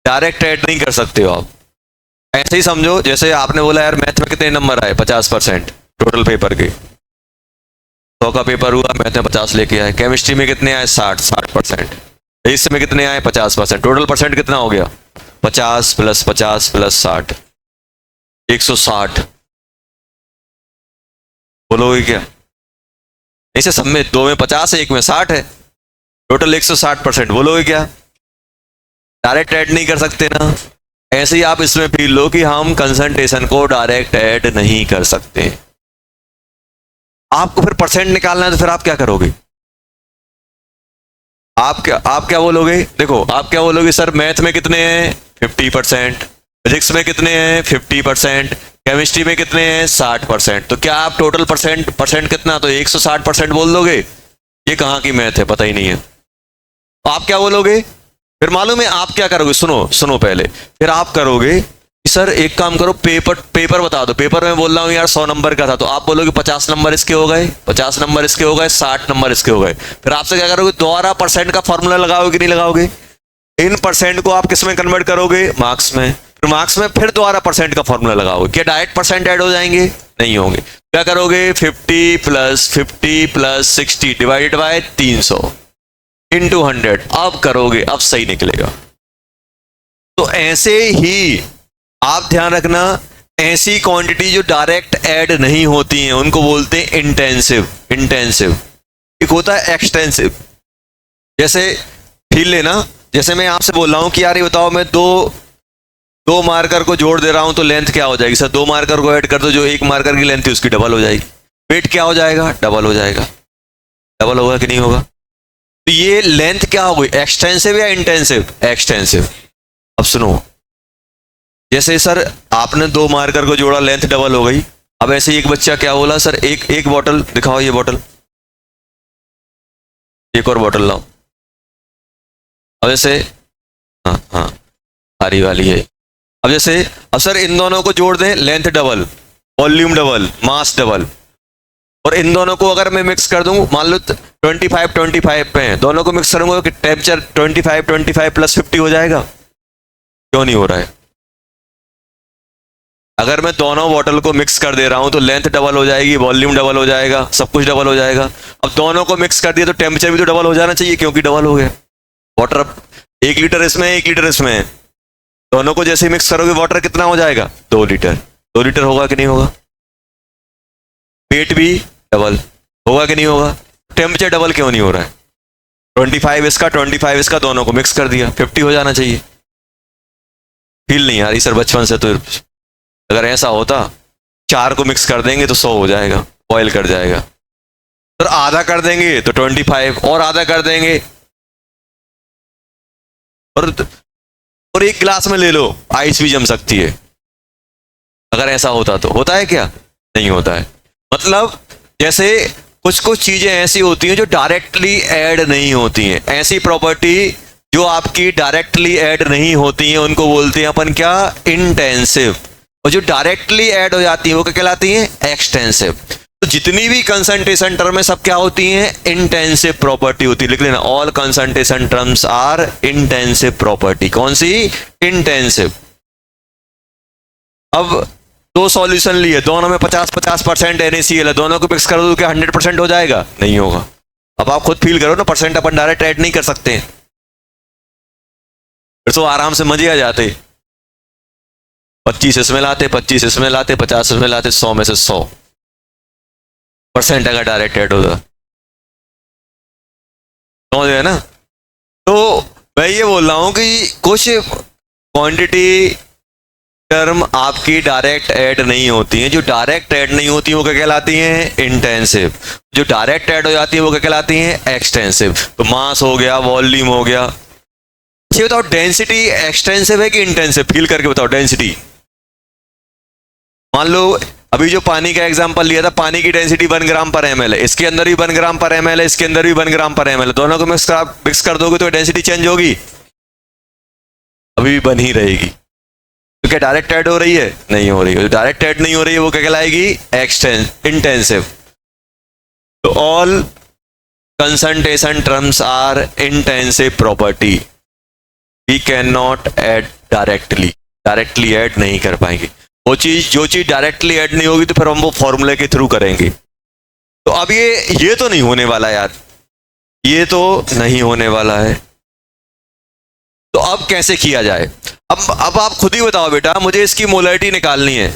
डायरेक्ट ऐड नहीं कर सकते हो आप। ऐसे ही समझो जैसे आपने बोला यार मैथ में कितने नंबर आए 50% टोटल पेपर के 100 का पेपर हुआ मैथ में 50 लेके आए। केमिस्ट्री में कितने आए 60% इसमें कितने आए 50% टोटल परसेंट कितना हो गया 50 प्लस 50 प्लस 60 160 बोलोगे क्या ऐसे सब में 2 में 50 है 1 में 60 है टोटल 160% बोलोगे क्या डायरेक्ट ऐड नहीं कर सकते ना। ऐसे ही आप इसमें फील लो कि हम कंसंट्रेशन को डायरेक्ट ऐड नहीं कर सकते। आपको फिर परसेंट निकालना है तो फिर आप क्या करोगे आप क्या बोलोगे देखो आप क्या बोलोगे सर मैथ में कितने हैं 50% फिजिक्स में कितने हैं 50% केमिस्ट्री में कितने हैं 60%। तो क्या आप टोटल परसेंट कितना तो 160% बोल दोगे ये कहाँ की मैथ है, पता ही नहीं है। तो आप क्या बोलोगे फिर, मालूम है आप क्या करोगे, सुनो सुनो पहले, फिर आप करोगे सर एक काम करो, पेपर बता दो, पेपर में बोल रहा हूँ यार 100 नंबर का था, तो आप बोलोगे 50 नंबर इसके हो गए, 50 नंबर इसके हो गए, 60 नंबर इसके हो गए। फिर आपसे क्या करोगे, दोबारा परसेंट का फॉर्मूला लगाओगे कि नहीं लगाओगे, इन परसेंट को आप किस में कन्वर्ट करोगे, मार्क्स में, फिर मार्क्स में फिर दोबारा परसेंट का फॉर्मूला लगाओगे। क्या डायरेक्ट परसेंट ऐड हो जाएंगे, नहीं होंगे। क्या करोगे, 50 प्लस 60 डिवाइडेड बाय 300 इंटू 100, अब करोगे, अब सही निकलेगा। तो ऐसे ही आप ध्यान रखना, ऐसी क्वांटिटी जो डायरेक्ट ऐड नहीं होती हैं उनको बोलते हैं इंटेंसिव। इंटेंसिव एक होता है एक्सटेंसिव। जैसे फील लेना, जैसे मैं आपसे बोल रहा हूं कि यार ये बताओ, मैं दो मार्कर को जोड़ दे रहा हूं तो लेंथ क्या हो जाएगी, सर 2 मार्कर को ऐड कर दो, जो 1 मार्कर की लेंथ है उसकी डबल हो जाएगी, वेट क्या हो जाएगा, डबल हो जाएगा। डबल होगा कि नहीं होगा। तो ये लेंथ क्या हो गई, एक्सटेंसिव या इंटेंसिव, एक्सटेंसिव। अब सुनो, जैसे सर आपने 2 मार्कर को जोड़ा, लेंथ डबल हो गई। अब ऐसे एक बच्चा क्या बोला, सर एक बॉटल दिखाओ, ये बॉटल, एक और बॉटल लाओ। अब जैसे हाँ हाँ हरी वाली है। अब जैसे अब सर इन दोनों को जोड़ दें, length double, volume double, mass double, और इन दोनों को अगर मैं मिक्स कर दूं, मान लो 25 पे हैं, दोनों को मिक्स करूंगा कि टेम्परेचर 25 प्लस 50 हो जाएगा, क्यों नहीं हो रहा है। अगर मैं दोनों बॉटल को मिक्स कर दे रहा हूं तो लेंथ डबल हो जाएगी, वॉल्यूम डबल हो जाएगा, सब कुछ डबल हो जाएगा। अब दोनों को मिक्स कर दिया तो टेम्परेचर भी तो डबल हो जाना चाहिए, क्योंकि डबल हो गया। वाटर अब 1 लीटर इसमें है, 1 लीटर इसमें है, दोनों को जैसे मिक्स करोगे वाटर कितना हो जाएगा, 2 लीटर। 2 लीटर होगा कि नहीं होगा। वेट भी डबल होगा कि नहीं होगा। टेम्परेचर डबल क्यों नहीं हो रहा है, 25 इसका, दोनों को मिक्स कर दिया, 50 हो जाना चाहिए। फील नहीं आ रही सर बचपन से, तो अगर ऐसा होता 4 को मिक्स कर देंगे तो 100 हो जाएगा, बॉयल कर जाएगा। तो आधा कर देंगे तो 25, और आधा कर देंगे, और एक गिलास में ले लो, आइस भी जम सकती है। अगर ऐसा होता तो होता है क्या, नहीं होता है। मतलब जैसे कुछ कुछ चीजें ऐसी होती हैं जो डायरेक्टली ऐड नहीं होती हैं, ऐसी प्रॉपर्टी जो आपकी डायरेक्टली ऐड नहीं होती हैं उनको बोलते हैं अपन क्या, इंटेंसिव। और जो डायरेक्टली ऐड हो जाती है वो क्या कहलाती है, एक्सटेंसिव। तो जितनी भी कंसंट्रेशन टर्म है सब क्या होती हैं, इंटेंसिव प्रॉपर्टी होती है। लिख लेना, all concentration terms are intensive property. कौन सी, इंटेंसिव। अब 2 सॉल्यूशन लिए, दोनों में 50% NaCl है, दोनों को मिक्स कर दो क्या 100% हो जाएगा, नहीं होगा। अब आप खुद फील करो ना, परसेंट अपन डायरेक्ट ऐड नहीं कर सकते, फिर तो आराम से मजे आ जाते। 25 इसमें लाते, 25 इसमें लाते, 50 इसमें लाते, 100 में से 100% अगर डायरेक्ट ऐड होगा, समझ गए ना। तो मैं ये बोल रहा हूं कि कुछ क्वांटिटी टर्म आपकी डायरेक्ट ऐड नहीं होती हैं, जो डायरेक्ट ऐड नहीं होती हैं वो क्या कहलाती हैं, इंटेंसिव। जो डायरेक्ट ऐड हो जाती है वो क्या कहलाती हैं, एक्सटेंसिव। तो मास हो गया, वॉल्यूम हो गया। ये बताओ डेंसिटी एक्सटेंसिव है कि इंटेंसिव, फील करके बताओ डेंसिटी। मान लो अभी जो पानी का एग्जांपल लिया था, पानी की डेंसिटी 1 ग्राम पर ml है, इसके अंदर भी 1 ग्राम पर ml है, इसके अंदर भी 1 ग्राम पर ml है, दोनों को मिक्स कर दोगे तो डेंसिटी चेंज होगी, अभी भी बन ही रहेगी। तो क्या डायरेक्ट ऐड हो रही है, नहीं हो रही है। डायरेक्ट ऐड नहीं हो रही है वो क्या कहलाएगी, इंटेंसिव। तो all concentration terms are intensive property. We can not add directly add नहीं कर पाएंगे। जो चीज डायरेक्टली ऐड नहीं होगी तो फिर हम वो फॉर्मूले के थ्रू करेंगे। तो अब ये तो नहीं होने वाला यार, ये तो नहीं होने वाला है। तो अब कैसे किया जाए, अब आप खुद ही बताओ बेटा, मुझे इसकी मोलैरिटी निकालनी है।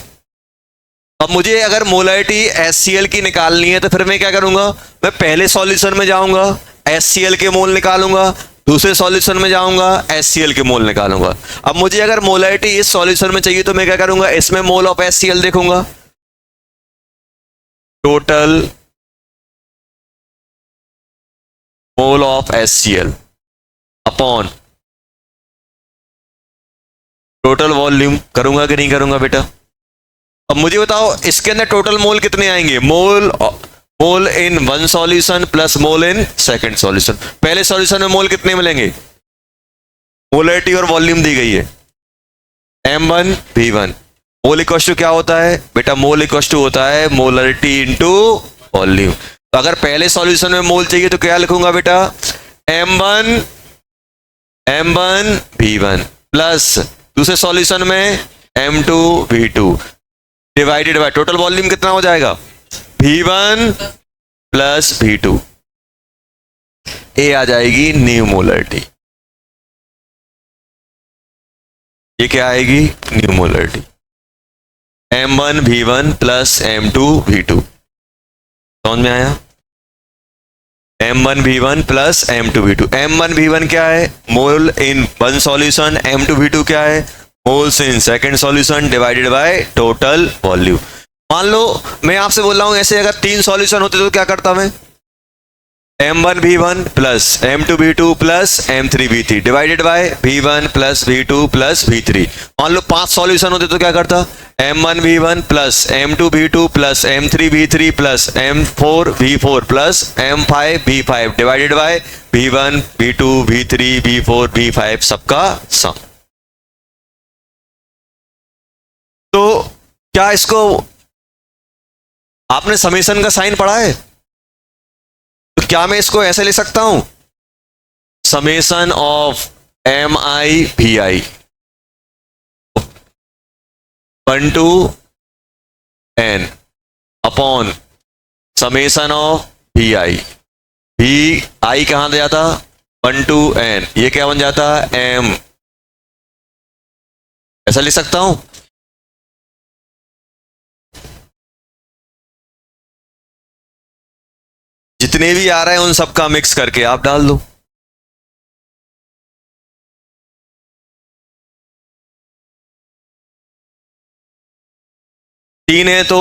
अब मुझे अगर मोलैरिटी HCl की निकालनी है तो फिर मैं क्या करूंगा, मैं पहले सॉल्यूशन में जाऊंगा, HCl के मोल निकालूंगा, दूसरे सॉल्यूशन में जाऊंगा, HCl के मोल निकालूंगा। अब मुझे अगर मोलैरिटी इस सॉल्यूशन में चाहिए तो मैं क्या करूंगा, इसमें मोल ऑफ HCl देखूंगा, total mole of HCl upon total volume, करूंगा कि नहीं करूंगा बेटा। अब मुझे बताओ इसके अंदर टोटल मोल कितने आएंगे, mole in one solution plus mole in second solution. पहले सॉल्यूशन में मोल कितने मिलेंगे, मोलरिटी और वॉल्यूम दी गई है m1 v1। Mole equal to क्या होता है बेटा, मोल इक्वल टू होता है मोलरिटी इंटू वॉल्यूम। तो अगर पहले सॉल्यूशन में मोल चाहिए तो क्या लिखूंगा बेटा, m1 v1 प्लस दूसरे सॉल्यूशन में m2 v2 divided by total volume कितना हो जाएगा, v1 प्लस v2। ए आ जाएगी न्यू मोलरिटी, ये क्या आएगी, new molarity m1 v1 plus m2 v2। समझ में आया, m1 v1 plus m2 v2। m1 v1 क्या है, मोल in one solution, m2 v2 क्या है, moles in second solution divided by total volume. मान लो मैं आपसे बोल रहा हूं ऐसे अगर 3 सॉल्यूशन होते तो क्या करता मैं, m1 v1 plus m2 v2 plus m3 v3 divided by v1 plus v2 plus v3। मान लो 5 सॉल्यूशन होते तो क्या करता, m1 v1 plus m2 v2 plus m3 v3 plus m4 v4 plus m5 v5 divided by v1 v2 v3 v4 v5 सबका सम। तो क्या इसको आपने समेशन का साइन पढ़ा है, तो क्या मैं इसको ऐसे ले सकता हूं, समेशन ऑफ एम आई भी आई 1 to n upon summation of भी आई कहां दे जाता 1 to n, ये क्या बन जाता m, ऐसा लिख सकता हूं। जितने भी आ रहे हैं उन सबका मिक्स करके आप डाल दो। तीन है तो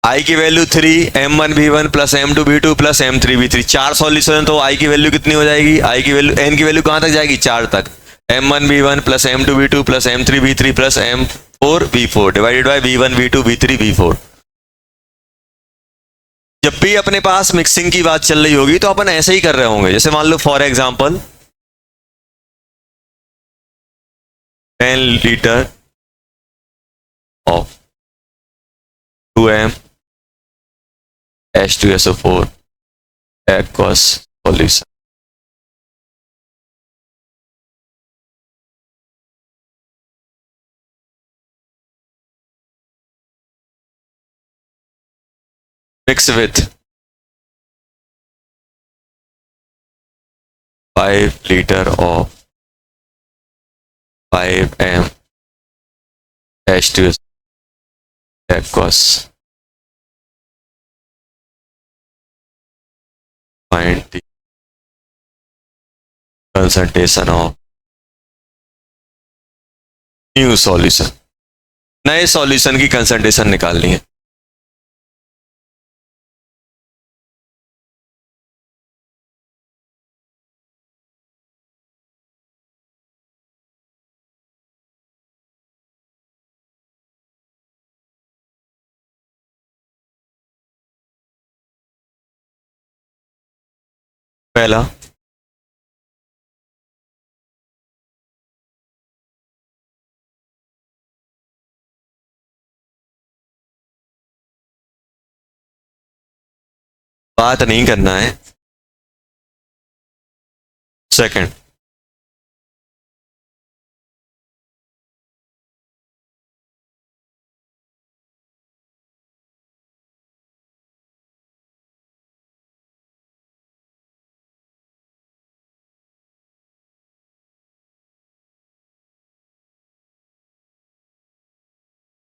आई की value 3, m1 v1 plus m2 v2 plus m3 v3। 4 solution तो आई की वैल्यू कितनी हो जाएगी, आई की वैल्यू n की वैल्यू कहां तक जाएगी, 4 तक। m1 v1 plus m2 v2 plus m3 v3 plus m4 v4 divided by v1 v2 v3 v4। जब भी अपने पास मिक्सिंग की बात चल रही होगी तो अपन ऐसे ही कर रहे होंगे, जैसे मान लो for example 10 litre of 2m H2SO4 aqueous solution। Mix with 5 liter of 5m H2SO4 aqueous। Find the concentration of new solution, नए सॉल्यूशन की कंसंट्रेशन निकालनी है। पहला बात नहीं करना है, सेकंड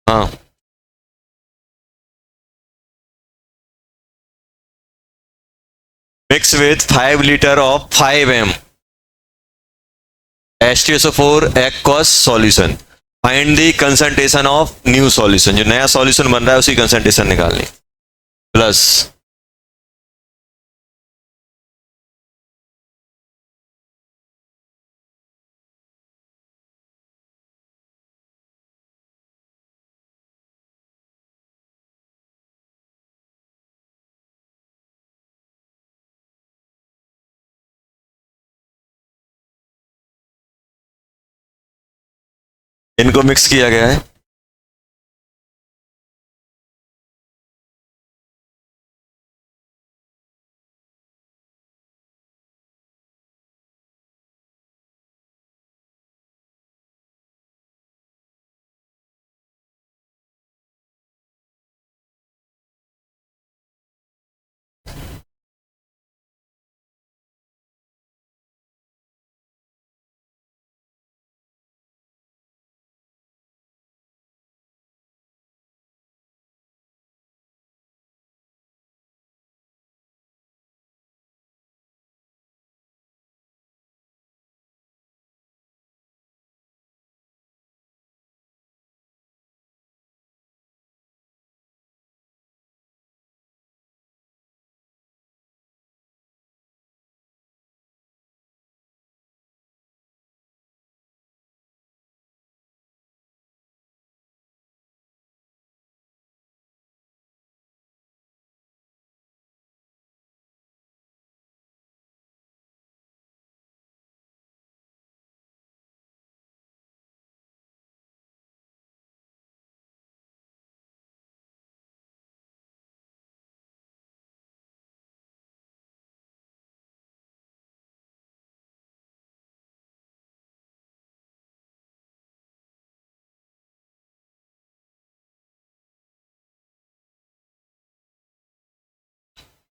हाँ mix with 5 litre of 5m H2SO4 aqueous solution। Find the concentration of new solution, जो नया सॉल्यूशन बन रहा है उसी कंसंट्रेशन निकालनी, प्लस इनको मिक्स किया गया है।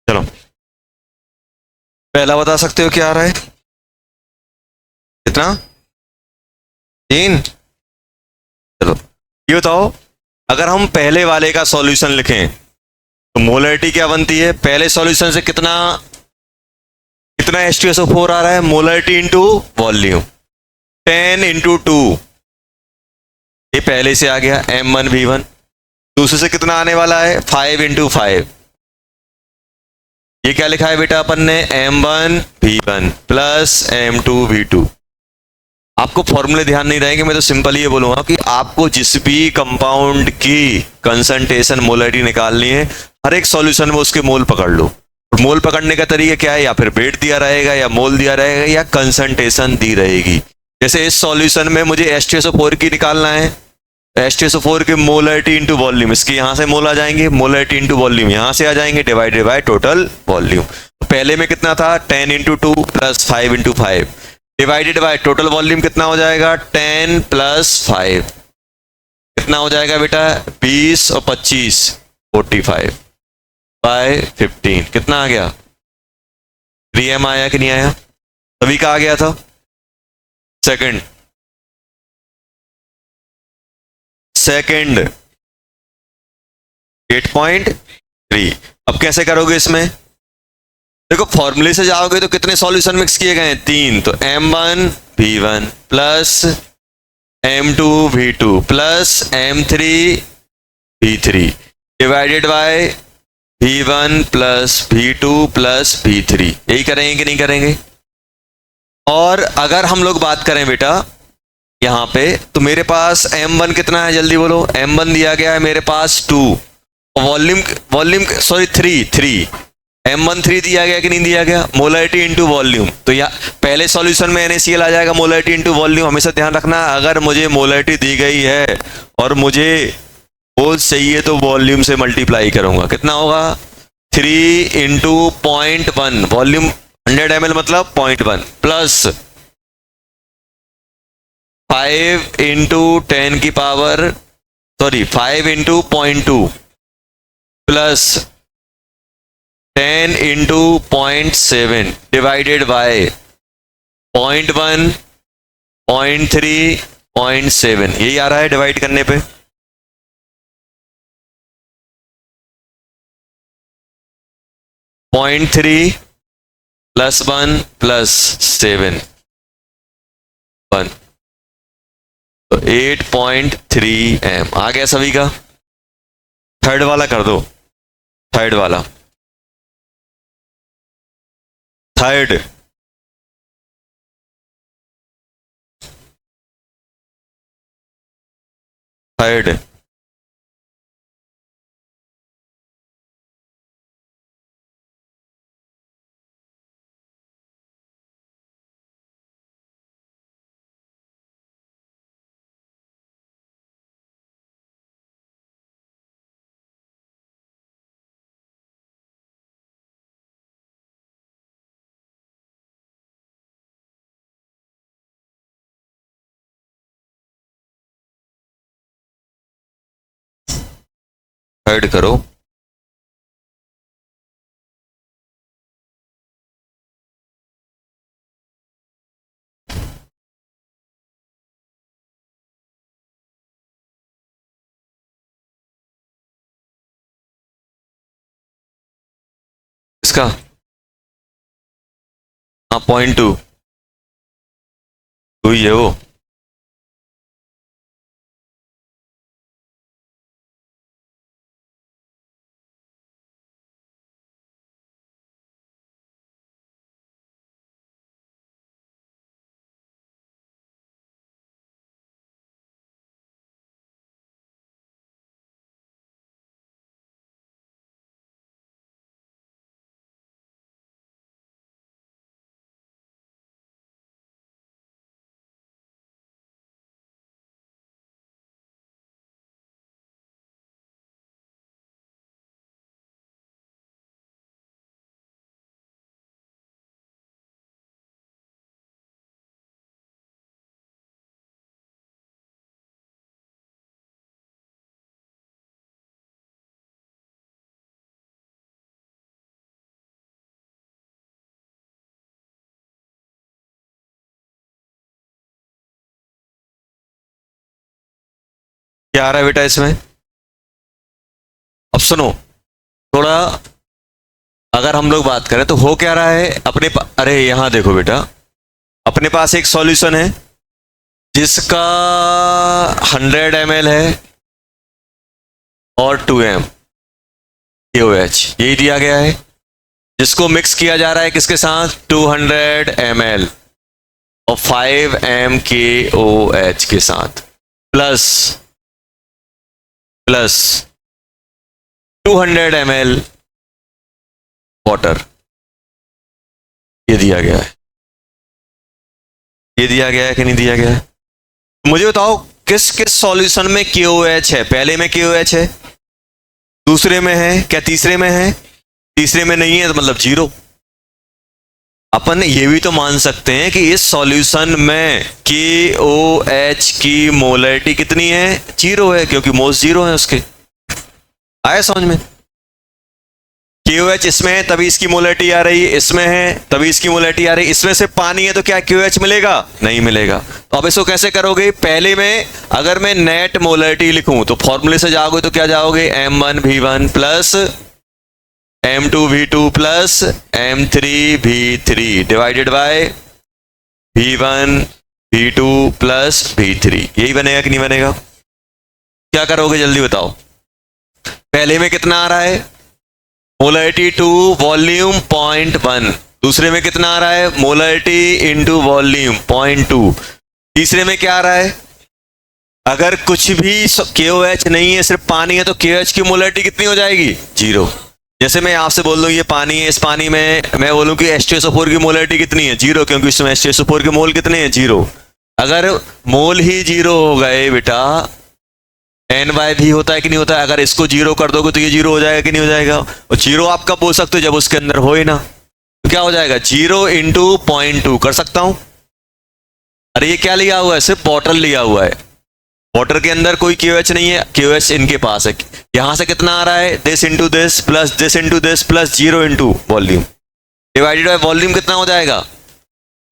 चलो, पहला बता सकते हो क्या आ रहा है? कितना? 3। चलो, ये बताओ, अगर हम पहले वाले का सॉल्यूशन लिखें तो मोलरिटी क्या बनती है? पहले सॉल्यूशन से कितना कितना H2SO4 आ रहा है? Molarity into volume, 10 × 2। ये पहले से आ गया M1V1। दूसरे से कितना आने वाला है? 5 × 5। ये क्या लिखा है बेटा अपन ने? M1V1 plus M2V2। आपको फॉर्मूले ध्यान नहीं रहेंगे, मैं तो सिंपल ये बोलूंगा कि आपको जिस भी कंपाउंड की कंसंट्रेशन मोलरिटी निकालनी है, हर एक सॉल्यूशन में उसके मोल पकड़ लो। मोल पकड़ने का तरीका क्या है? या फिर वेट दिया रहेगा, या मोल दिया रहेगा, या कंसंट्रेशन दी रहेगी। जैसे इस सॉल्यूशन में मुझे H2SO4 की निकालना है, H2SO4 के मोलरिटी इंटू वॉल्यूम, इसके यहां से मोल आ जाएंगे, मोलरिटी इंटू वॉल्यूम यहां से आ जाएंगे, डिवाइडेड बाय टोटल वॉल्यूम। पहले में कितना था? 10 × 2 plus 5 × 5 divided by total volume कितना हो जाएगा? 10 + 5 कितना हो जाएगा बेटा? 20 और 25 45 बाय 15 कितना आ गया? 3m आया कि नहीं आया? सभी का आ गया था। सेकंड 8.3। अब कैसे करोगे इसमें? देखो, फॉर्मूले से जाओगे तो कितने सॉल्यूशन मिक्स किए गए हैं? 3। तो M1V1 plus M2V2 plus M3V3 divided by V1 plus V2 plus V3। यही करेंगे कि नहीं करेंगे? और अगर हम लोग बात करें बेटा यहां पे, तो मेरे पास M1 कितना है? जल्दी बोलो। M1 दिया गया है मेरे पास 2, वॉल्यूम वॉल्यूम सॉरी 3 M1 3 दिया गया कि नहीं दिया गया? Molarity into volume. तो या पहले सॉल्यूशन में NaCl आ जाएगा, मोलरिटी इंटू वॉल्यूम। हमेशा ध्यान रखना, अगर मुझे मोलरिटी दी गई है और मुझे मोल्स चाहिए तो वॉल्यूम से मल्टीप्लाई करूंगा। कितना होगा? 3 × 0.1, वॉल्यूम 100 ml मतलब 0.1 प्लस 5 × 10 की पावर 5 × 0.2 प्लस 10 × 0.7 डिवाइडेड बाय 0.1 0.3 0.7। यही आ रहा है डिवाइड करने पे। 0.3 + 1 + 7 1, तो 8.3m आ गया सभी का। थर्ड वाला कर दो, थर्ड वाला, थर्ड थर्ड ऐड करो। इसका हाँ 0.2 ही है वो। क्या आ रहा है बेटा इसमें? अब सुनो थोड़ा, अगर हम लोग बात करें तो हो क्या रहा है अरे यहां देखो बेटा, अपने पास एक सॉल्यूशन है जिसका 100 ml है और 2m KOH यही दिया गया है, जिसको मिक्स किया जा रहा है किसके साथ? 200 ml और 5m KOH के साथ प्लस 200 ml वाटर। ये दिया गया है, ये दिया गया है कि नहीं दिया गया है? मुझे बताओ किस किस सॉल्यूशन में KOH है? पहले में KOH है, दूसरे में है, क्या तीसरे में है? तीसरे में नहीं है तो मतलब जीरो। अपन ये भी तो मान सकते हैं कि इस सॉल्यूशन में KOH की मोलरिटी कितनी है? जीरो है, क्योंकि मोल्स जीरो है उसके। आया समझ में? KOH इसमें है तभी इसकी मोलरिटी आ रही है, इसमें है तभी इसकी मोलरिटी आ रही है। इसमें से पानी है तो क्या KOH मिलेगा? नहीं मिलेगा। तो अब इसको कैसे करोगे? पहले में अगर मैं नेट मोलरिटी लिखूं तो फॉर्मूले से जाओगे तो क्या जाओगे? M1V1 plus M2V2 plus M3V3 divided by V1V2 plus V3। यही बनेगा कि नहीं बनेगा? क्या करोगे जल्दी बताओ। पहले में कितना आ रहा है? Molarity to volume 0.1। दूसरे में कितना आ रहा है? Molarity into volume 0.2। तीसरे में क्या आ रहा है? अगर कुछ भी KOH नहीं है, सिर्फ पानी है, तो KOH की मोलरिटी कितनी हो जाएगी? जीरो। जैसे मैं आपसे बोल दूं ये पानी है, इस पानी में मैं बोलूं कि H2SO4 की मोलरिटी कितनी है? जीरो, क्योंकि इसमें H2SO4 के मोल कितने हैं? जीरो। अगर मोल ही जीरो हो गए बेटा, NY भी होता है कि नहीं होता है? अगर इसको जीरो कर दोगे तो ये जीरो हो जाएगा कि नहीं हो जाएगा? और जीरो आप कब बोल सकते हो? जब उसके अंदर हो ही ना। तो क्या हो जाएगा? जीरो इंटू 0.2 कर सकता हूं। अरे ये क्या लिया हुआ है? सिर्फ बॉटल लिया हुआ है, वाटर के अंदर कोई KOH नहीं है, KOH इनके पास है। यहां से कितना आ रहा है? This into this plus zero into volume divided by volume कितना हो जाएगा?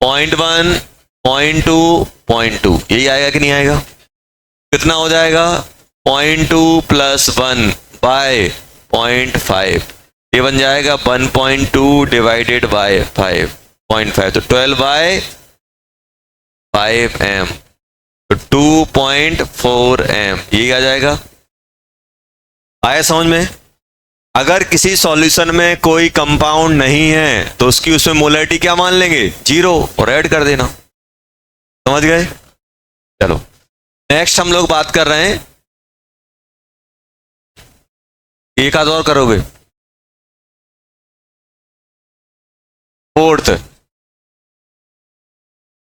0.1 0.2 0.2। यही आएगा कि नहीं आएगा? कितना हो जाएगा? 0.2 प्लस 1 बाय 0.5। ये बन जाएगा 1.2 डिवाइडेड बाय 5.5, तो 12/5m, तो 2.4m। यही आ जाएगा। आया समझ में? अगर किसी सॉल्यूशन में कोई कंपाउंड नहीं है तो उसकी उसमें मोलरिटी क्या मान लेंगे? जीरो, और ऐड कर देना। समझ गए? चलो नेक्स्ट हम लोग बात कर रहे हैं, एक आध और करोगे। फोर्थ,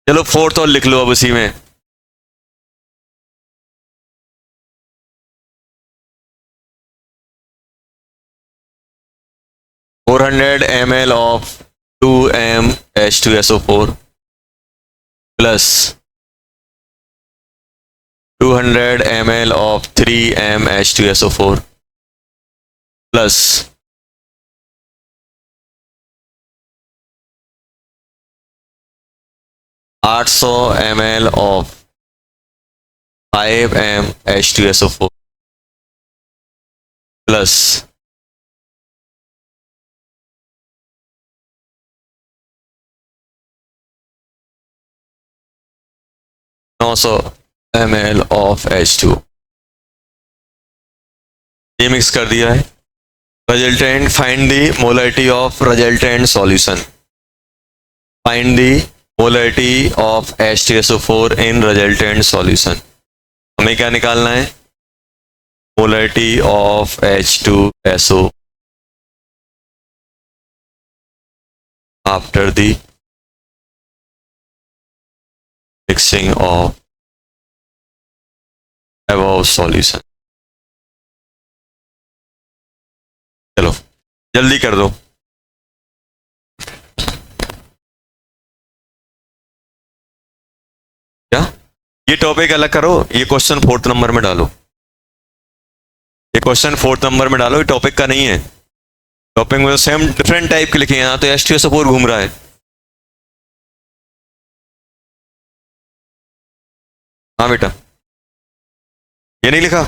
चलो फोर्थ और लिख लो अब उसी में। $400 ml of 2m H2SO4 plus 200 ml of 3m H2SO4 plus 800 ml of 5m H2SO4 plus 900 ml of H2। ये मिक्स कर दिया है। Resultant, find the molarity of resultant solution. Find the molarity of H2SO4 in resultant solution. हमें क्या निकालना है? Molarity of H2SO after the mixing of above solution. चलो जल्दी कर दो। क्या ये टॉपिक अलग करो, ये क्वेश्चन 4th नंबर में डालो। ये क्वेश्चन 4th नंबर में डालो, ये टॉपिक का नहीं है। टॉपिक में सेम डिफरेंट टाइप के लिखे हैं। यहाँ तो H2SO4 घूम रहा है। हाँ बेटा, ये नहीं लिखा?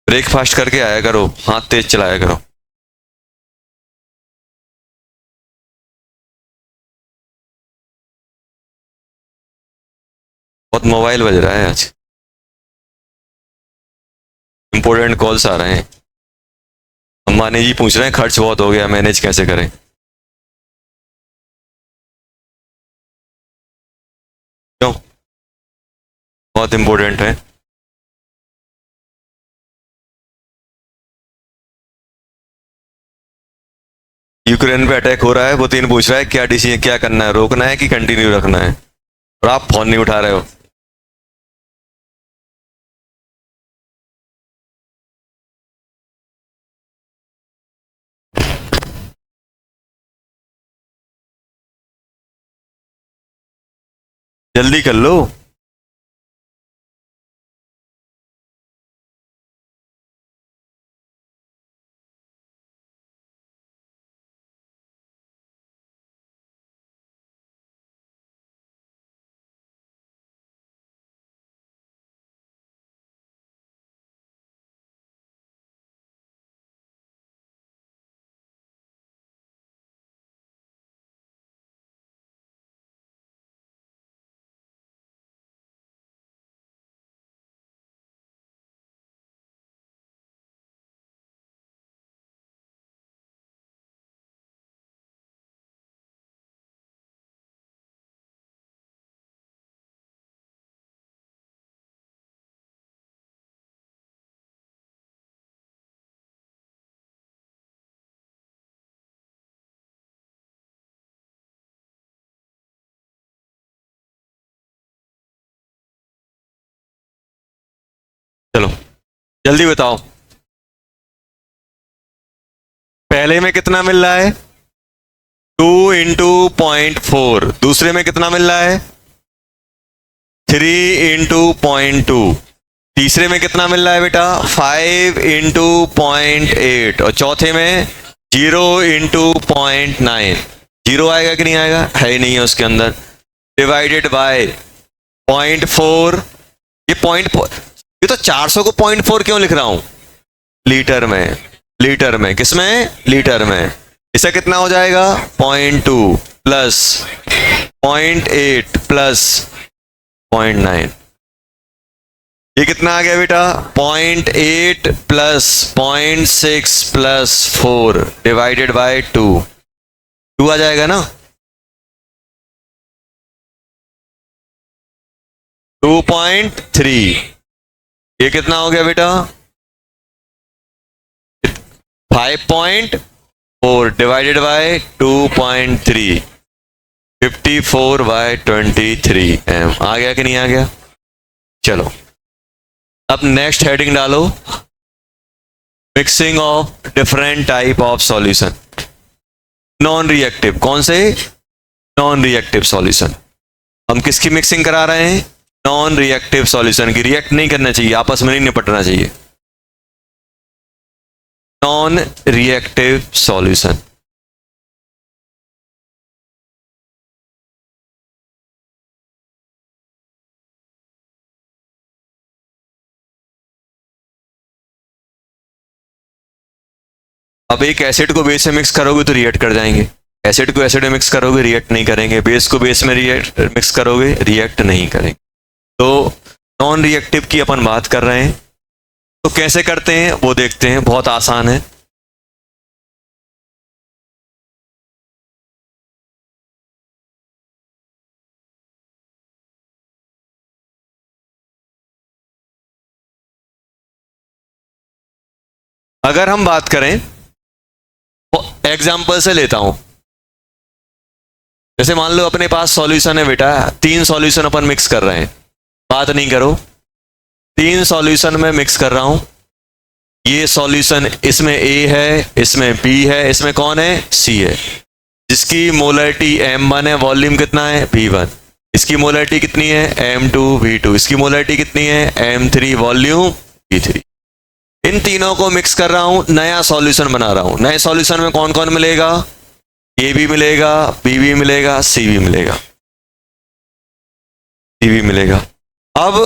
ब्रेकफास्ट करके आया करो, हाथ तेज चलाया करो। बहुत मोबाइल बज रहा है आज, इंपॉर्टेंट कॉल्स आ रहे हैं। अंबानी जी पूछ रहे हैं खर्च बहुत हो गया, मैनेज कैसे करें? क्यों? बहुत इंपॉर्टेंट है। यूक्रेन पे अटैक हो रहा है, पुतिन पूछ रहा है क्या डिसीजन, क्या करना है, रोकना है कि कंटिन्यू रखना है? और आप फोन नहीं उठा रहे हो। जल्दी कर लो। चलो जल्दी बताओ, पहले में कितना मिल रहा है? 2 इंटू 0.4। दूसरे में कितना मिल रहा है? 3 इंटू 0.2। तीसरे में कितना मिल रहा है बेटा? 5 इंटू 0.8। और चौथे में 0 इंटू 0.9। 0 आएगा कि नहीं आएगा? है ही नहीं है उसके अंदर। Divided by 0.4। ये 0.4, ये तो 400 को 0.4 क्यों लिख रहा हूं? लीटर में, लीटर में, किसमें? लीटर में। इसे कितना हो जाएगा? 0.2 प्लस 0.8 प्लस 0.9। ये कितना आ गया बेटा? 0.8 प्लस 0.6 प्लस 4 डिवाइडेड बाय 2। 2 आ जाएगा ना? 2.3। ये कितना हो गया बेटा? 5.4 डिवाइडेड बाय 2.3। 54/23 m आ गया कि नहीं आ गया? चलो अब नेक्स्ट हेडिंग डालो, mixing of different type of solution. Non reactive, कौन से? Non reactive solution. हम किसकी मिक्सिंग करा रहे हैं? नॉन रिएक्टिव सॉल्यूशन की रिएक्ट नहीं करना चाहिए, आपस में नहीं निपटना चाहिए। Non reactive solution. अब एक एसिड को बेस में मिक्स करोगे तो रिएक्ट कर जाएंगे, एसिड को एसिड में मिक्स करोगे रिएक्ट नहीं करेंगे, बेस को बेस में रिएक्ट मिक्स करोगे रिएक्ट नहीं करेंगे। तो नॉन रिएक्टिव की अपन बात कर रहे हैं, तो कैसे करते हैं वो देखते हैं, बहुत आसान है। अगर हम बात करें, एग्जाम्पल से लेता हूं, जैसे मान लो अपने पास सॉल्यूशन है बेटा, 3 सॉल्यूशन अपन मिक्स कर रहे हैं, बात नहीं करो, 3 सॉल्यूशन में मिक्स कर रहा हूं। ये सॉल्यूशन इसमें ए है, इसमें बी है, इसमें कौन है, सी है, जिसकी मोलरिटी m1 है, वॉल्यूम कितना है v1, इसकी मोलरिटी कितनी है m2 v2, इसकी मोलरिटी कितनी है m3 वॉल्यूम v3। इन तीनों को मिक्स कर रहा हूं, नया सॉल्यूशन बना रहा हूं। नए सॉल्यूशन में कौन कौन मिलेगा, ए भी मिलेगा, बी भी मिलेगा, सी भी मिलेगा, डी भी मिलेगा। अब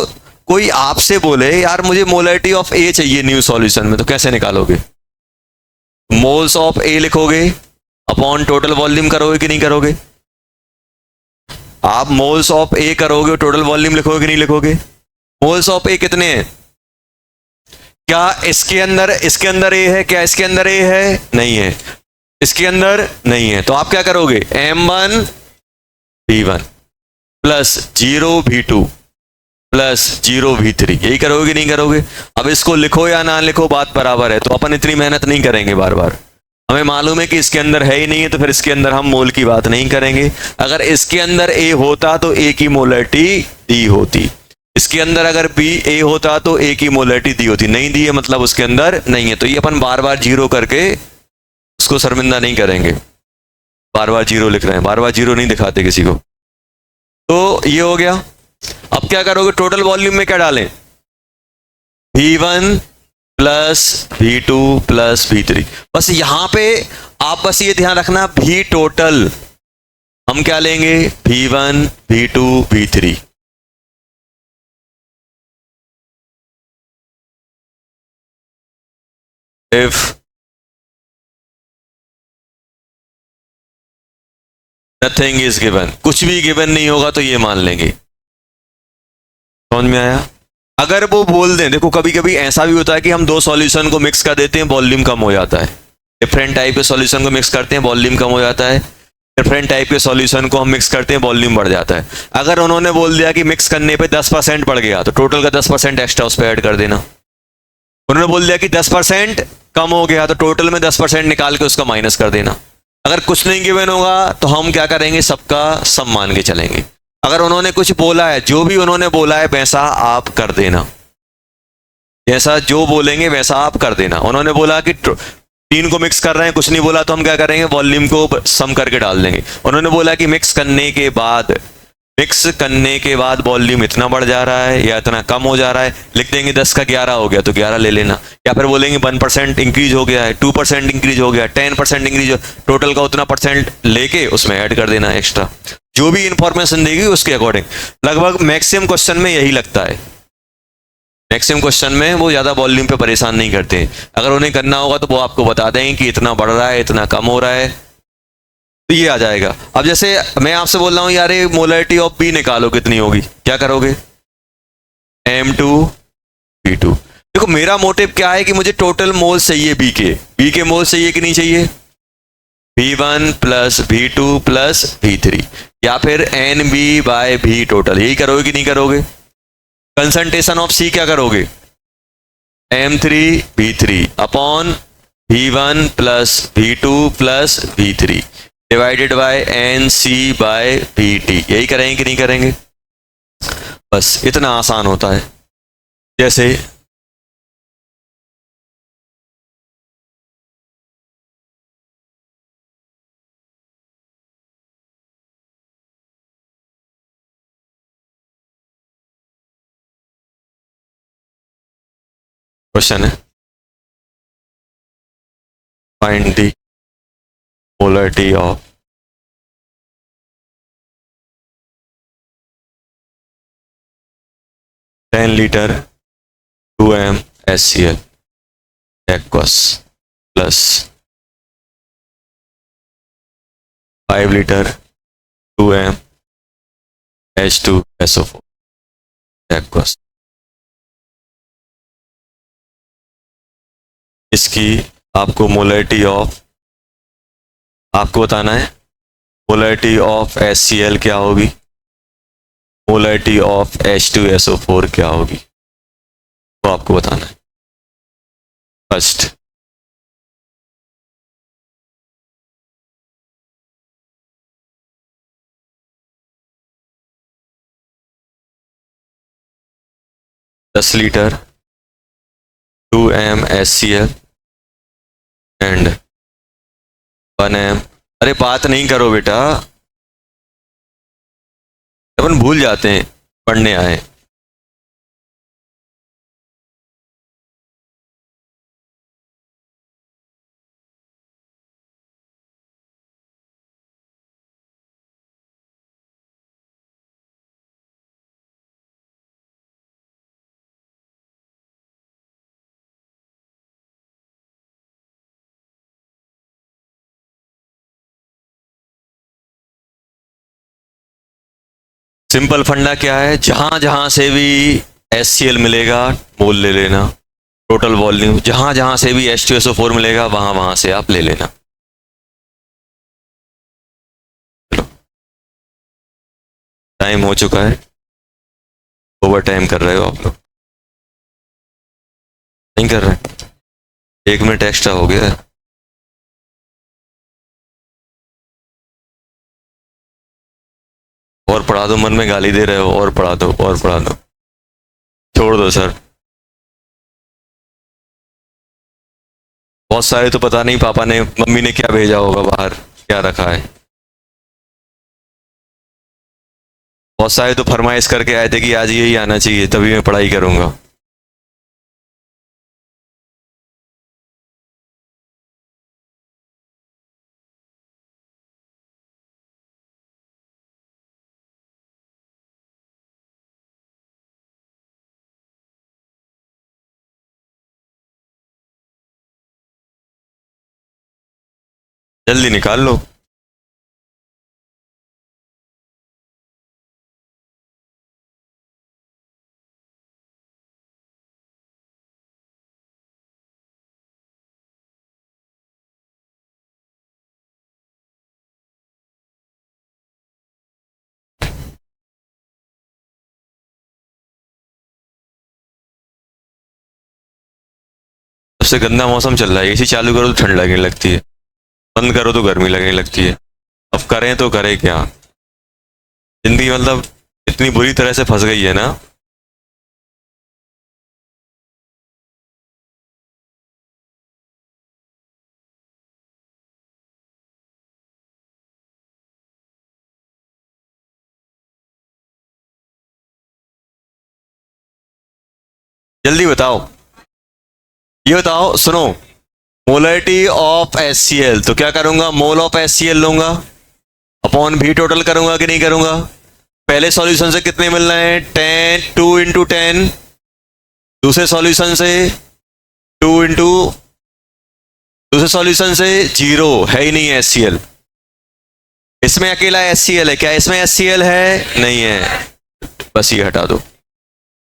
कोई आपसे बोले यार मुझे मोलरिटी ऑफ ए चाहिए न्यू सॉल्यूशन में, तो कैसे निकालोगे, मोल्स ऑफ ए लिखोगे, अपॉन टोटल वॉल्यूम करोगे कि नहीं करोगे, आप मोल्स ऑफ ए करोगे टोटल वॉल्यूम लिखोगे कि नहीं लिखोगे। मोल्स ऑफ ए कितने हैं, क्या इसके अंदर ए है, क्या इसके अंदर ए है, नहीं है, इसके अंदर नहीं है, तो आप क्या करोगे m1 v1 plus 0 v2 plus 0 v3, यही करोगे नहीं करोगे। अब इसको लिखो या ना लिखो बात बराबर है, तो अपन इतनी मेहनत नहीं करेंगे बार बार, हमें मालूम है कि इसके अंदर है ही नहीं है, तो फिर इसके अंदर हम मोल की बात नहीं करेंगे। अगर इसके अंदर ए होता तो ए की मोलरिटी दी होती, इसके अंदर अगर बी ए होता तो ए की मोलरिटी दी होती, नहीं दी है मतलब उसके अंदर नहीं है, तो ये अपन बार बार जीरो करके उसको शर्मिंदा नहीं करेंगे, बार बार जीरो लिख रहे हैं, बार बार जीरो नहीं दिखाते किसी को। तो ये हो गया। अब क्या करोगे, टोटल वॉल्यूम में क्या डालें, v1 plus v2 plus v3। बस यहां पे आप बस ये ध्यान रखना, v टोटल हम क्या लेंगे, v1 v2 v3। If nothing is given, कुछ भी गिवन नहीं होगा तो ये मान लेंगे, समझ में आया। अगर वो बोल दें, देखो कभी कभी ऐसा भी होता है कि हम 2 सॉल्यूशन को मिक्स कर देते हैं, वॉल्यूम कम हो जाता है, डिफरेंट टाइप के सॉल्यूशन को मिक्स करते हैं, वॉल्यूम कम हो जाता है, डिफरेंट टाइप के सॉल्यूशन को हम मिक्स करते हैं, वॉल्यूम बढ़ जाता है। अगर उन्होंने बोल दिया कि मिक्स करने पे 10% बढ़ गया, तो टोटल का 10% एक्स्ट्रा उस पर ऐड कर देना। उन्होंने बोल दिया कि 10% कम हो गया, तो टोटल में 10% निकाल के उसका माइनस कर देना। अगर कुछ नहीं गिवन होगा तो हम क्या करेंगे, सबका सम मान के चलेंगे। अगर उन्होंने कुछ बोला है, जो भी उन्होंने बोला है वैसा आप कर देना, जैसा जो बोलेंगे वैसा आप कर देना। उन्होंने बोला कि 3 को मिक्स कर रहे हैं, कुछ नहीं बोला, तो हम क्या करेंगे, वॉल्यूम को सम करके डाल देंगे। उन्होंने बोला कि मिक्स करने के बाद वॉल्यूम इतना बढ़ जा रहा है या इतना कम हो जा रहा है, लिख देंगे 10 का 11 हो गया तो 11 ले लेना। या फिर बोलेंगे 1% इंक्रीज हो गया है, 2% इंक्रीज हो गया, 10% इंक्रीज हो, टोटल का उतना परसेंट लेके उसमें ऐड कर देना एक्स्ट्रा। जो भी इंफॉर्मेशन देगी उसके अकॉर्डिंग। लगभग मैक्सिमम क्वेश्चन में यही लगता है, मैक्सिमम क्वेश्चन में वो ज़्यादा वॉल्यूम पे परेशान नहीं करते हैं। अगर उन्हें करना होगा तो वो आपको बता देंगे कि इतना बढ़ रहा है, इतना कम हो रहा है, तो ये आ जाएगा। अब जैसे मैं आपसे बोल रहा हूँ यार ये मोलरिटी ऑफ बी निकालो, कितनी होगी, क्या करोगे, m2 v2। देखो मेरा मोटिव क्या है कि मुझे टोटल मोल्स चाहिए बी के मोल्स चाहिए कि नहीं चाहिए, v1 plus v2 plus v3, या फिर NB/v टोटल, यही करोगे कि नहीं करोगे। कंसंट्रेशन ऑफ सी क्या करोगे, m3 v3 upon v1 plus v2 plus v3 divided by NC/VT, यही करेंगे कि नहीं करेंगे। बस इतना आसान होता है। जैसे क्वेश्चन है, find the molarity of ten litre 2m HCl aqueous plus 5 litre 2m H2SO4 aqueous। इसकी आपको मोलरिटी ऑफ, आपको बताना है मोलरिटी ऑफ HCl क्या होगी, मोलरिटी ऑफ H2SO4 क्या होगी, तो आपको बताना है। फर्स्ट दस litre 2m HCl and 1m, अरे बात नहीं करो बेटा, अपन भूल जाते हैं पढ़ने आए। सिंपल फंडा क्या है, जहां जहां से भी HCl मिलेगा मोल ले लेना, टोटल वॉल्यूम जहां जहां से भी H2SO4 मिलेगा वहां वहां से आप ले लेना। टाइम हो चुका है, ओवर टाइम कर रहे हो आप लोग, नहीं कर रहे, 1 मिनट एक्स्ट्रा हो गया है। और पढ़ा दो, मन में गाली दे रहे हो, और पढ़ा दो और पढ़ा दो, छोड़ दो सर। बहुत सारे तो पता नहीं पापा ने मम्मी ने क्या भेजा होगा बाहर, क्या रखा है। बहुत सारे तो फरमाइश करके आए थे कि आज यही आना चाहिए तभी मैं पढ़ाई करूंगा। जल्दी निकाल लो। सबसे गंदा मौसम चल रहा है, एसी चालू करो तो ठंड लगने लगती है, बंद करो तो गर्मी लगने लगती है। अब करें तो करें क्या, जिंदगी मतलब इतनी बुरी तरह से फंस गई है ना। जल्दी बताओ, ये बताओ, सुनो, मोलरिटी ऑफ HCl, तो क्या करूंगा, मोल ऑफ HCl लूंगा, अपॉन भी टोटल करूंगा कि नहीं करूंगा। पहले सॉल्यूशन से कितने मिल रहे हैं, 10, 2 इंटू 10, दूसरे सॉल्यूशन से 2 इंटू, दूसरे सॉल्यूशन से 0 है ही नहीं HCl, इसमें अकेला HCl है, क्या इसमें HCl है, नहीं है, बस ये हटा दो।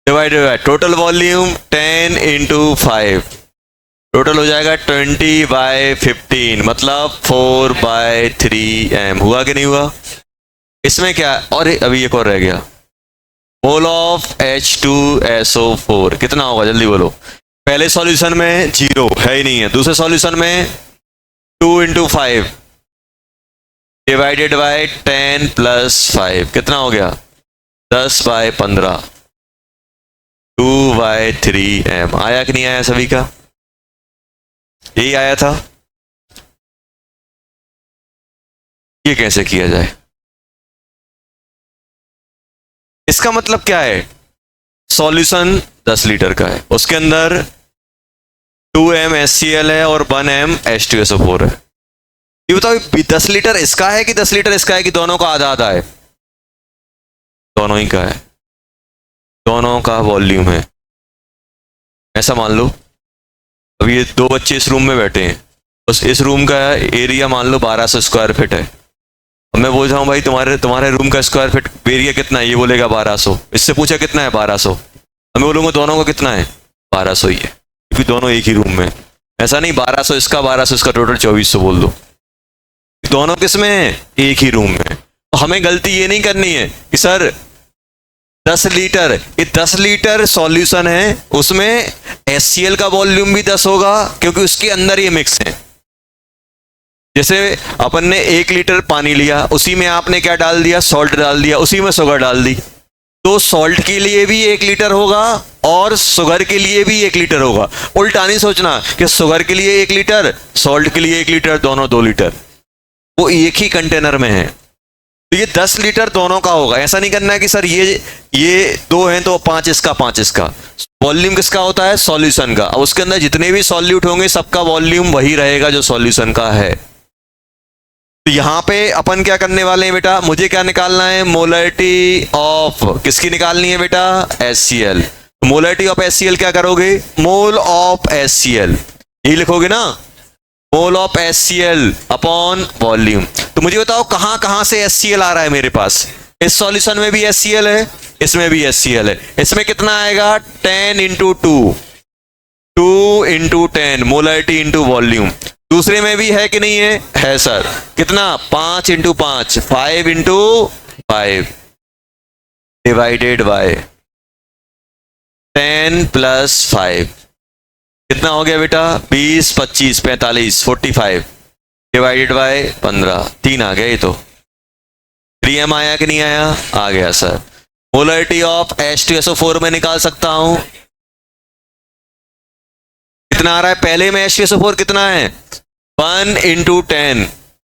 Divided by total volume 10 into 5, total हो जाएगा 20/15, मतलब 4/3m, हुआ कि नहीं हुआ। इसमें क्या, और अभी एक और रह गया, मोल ऑफ H2SO4 कितना होगा, जल्दी बोलो। पहले सॉल्यूशन में 0 है ही नहीं है, दूसरे सॉल्यूशन में 2 इंटू 5 डिवाइडेड बाय 10 प्लस 5 कितना हो गया, 10/15, 2/3m। आया कि नहीं आया सभी का, यही आया था। ये कैसे किया जाए, इसका मतलब क्या है, सॉल्यूशन 10 लीटर का है, उसके अंदर 2m HCl है और 1m H2SO4 है। ये बताओ 10 लीटर इसका है कि 10 लीटर इसका है कि दोनों का आधा आधा है? दोनों ही का है, दोनों का वॉल्यूम है। ऐसा मान लो अब ये दो बच्चे इस रूम में बैठे हैं, बस इस रूम का एरिया मान लो 1200 स्क्वायर फीट है। अब मैं बोल रहा हूँ भाई तुम्हारे रूम का स्क्वायर फीट एरिया कितना है? ये बोलेगा 1200। इससे पूछा कितना है? 1200। अब मैं बोलूँगा दोनों का कितना है? 1200 ही है, क्योंकि दोनों एक ही रूम में। ऐसा नहीं 1200 इसका टोटल 2400 बोल दो। दोनों किस में है? एक ही रूम में। तो हमें गलती ये नहीं करनी है कि सर 10 लीटर, ये 10 लीटर सॉल्यूशन है, उसमें HCl का वॉल्यूम भी 10 होगा क्योंकि उसके अंदर ये मिक्स है। जैसे अपन ने 1 लीटर पानी लिया, उसी में आपने क्या डाल दिया? सॉल्ट डाल दिया, उसी में शुगर डाल दी, तो सॉल्ट के लिए भी 1 लीटर होगा और शुगर के लिए भी 1 लीटर होगा। उल्टा नहीं सोचना कि शुगर के लिए 1 लीटर, सॉल्ट के लिए 1 लीटर, दोनों 2 लीटर। वो एक ही कंटेनर में है, तो ये 10 लीटर दोनों का होगा। ऐसा नहीं करना है कि सर ये 2 हैं तो 5 इसका 5 इसका। वॉल्यूम किसका होता है? सॉल्यूशन का। अब उसके अंदर जितने भी सॉल्यूट होंगे सबका वॉल्यूम वही रहेगा जो सॉल्यूशन का है। तो यहां पे अपन क्या करने वाले हैं बेटा? मुझे क्या निकालना है? मोलरिटी ऑफ किसकी निकालनी है बेटा? HCl। मोलरिटी ऑफ HCl क्या करोगे? मोल ऑफ HCl, यही लिखोगे ना, mole of HCl upon volume. तो मुझे बताओ कहां कहां से HCl आ रहा है मेरे पास? इस सॉल्यूशन में भी HCl है, इसमें भी HCl है। इसमें कितना आएगा? 10 into 2, 2 into 10, molarity into volume. दूसरे में भी है कि नहीं है? है सर। कितना? 5 into 5, 5 into 5 divided by 10 plus 5। कितना हो गया बेटा? 20, 25, 45, 45 डिवाइडेड बाय 15। 3 आ गया। ये तो 3m आया कि नहीं आया? आ गया सर। मोलरिटी ऑफ H2SO4 में निकाल सकता हूं। कितना आ रहा है? पहले में H2SO4 कितना है? 1 इंटू 10,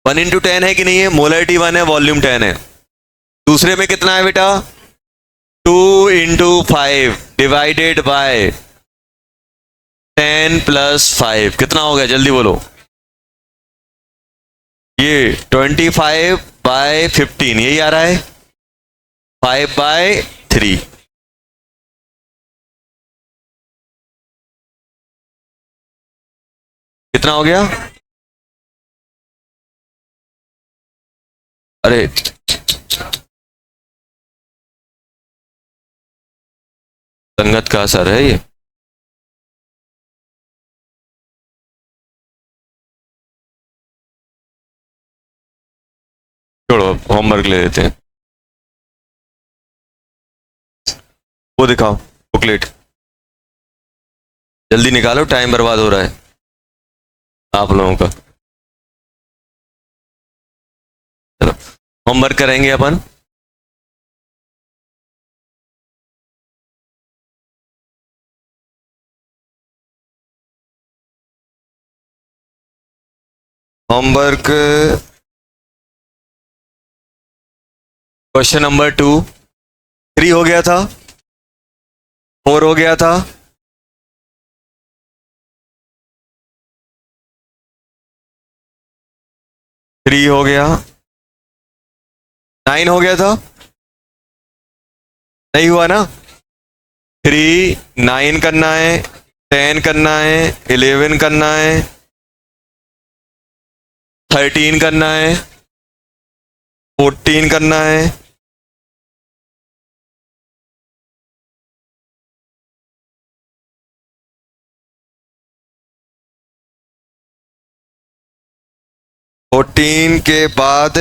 1 इंटू 10 है कि नहीं है? मोलरिटी 1 है, वॉल्यूम 10 है। दूसरे में कितना है बेटा? 2 इंटू 5 डिवाइडेड बाय 10 प्लस 5। कितना हो गया? जल्दी बोलो। ये 25 बाय 15 यही आ रहा है, 5 बाय 3। कितना हो गया? अरे संगत का असर है ये। छोड़ो, होमवर्क ले लेते हैं। वो दिखाओ बुकलेट, जल्दी निकालो, टाइम बर्बाद हो रहा है आप लोगों का। चलो होमवर्क करेंगे अपन। होमवर्क क्वेश्चन नंबर 2, 3 हो गया था, 4 हो गया था, 3 हो गया, 9 हो गया था, नहीं हुआ ना? 3, 9 करना है, 10 करना है, 11 करना है, 13 करना है, 14 करना है, 14 के बाद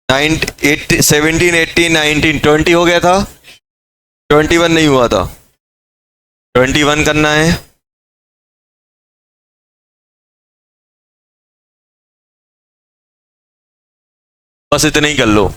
9, 8, 17, 18, 19, 20 हो गया था, 21 नहीं हुआ था, 21 करना है, बस इतने ही कर लो।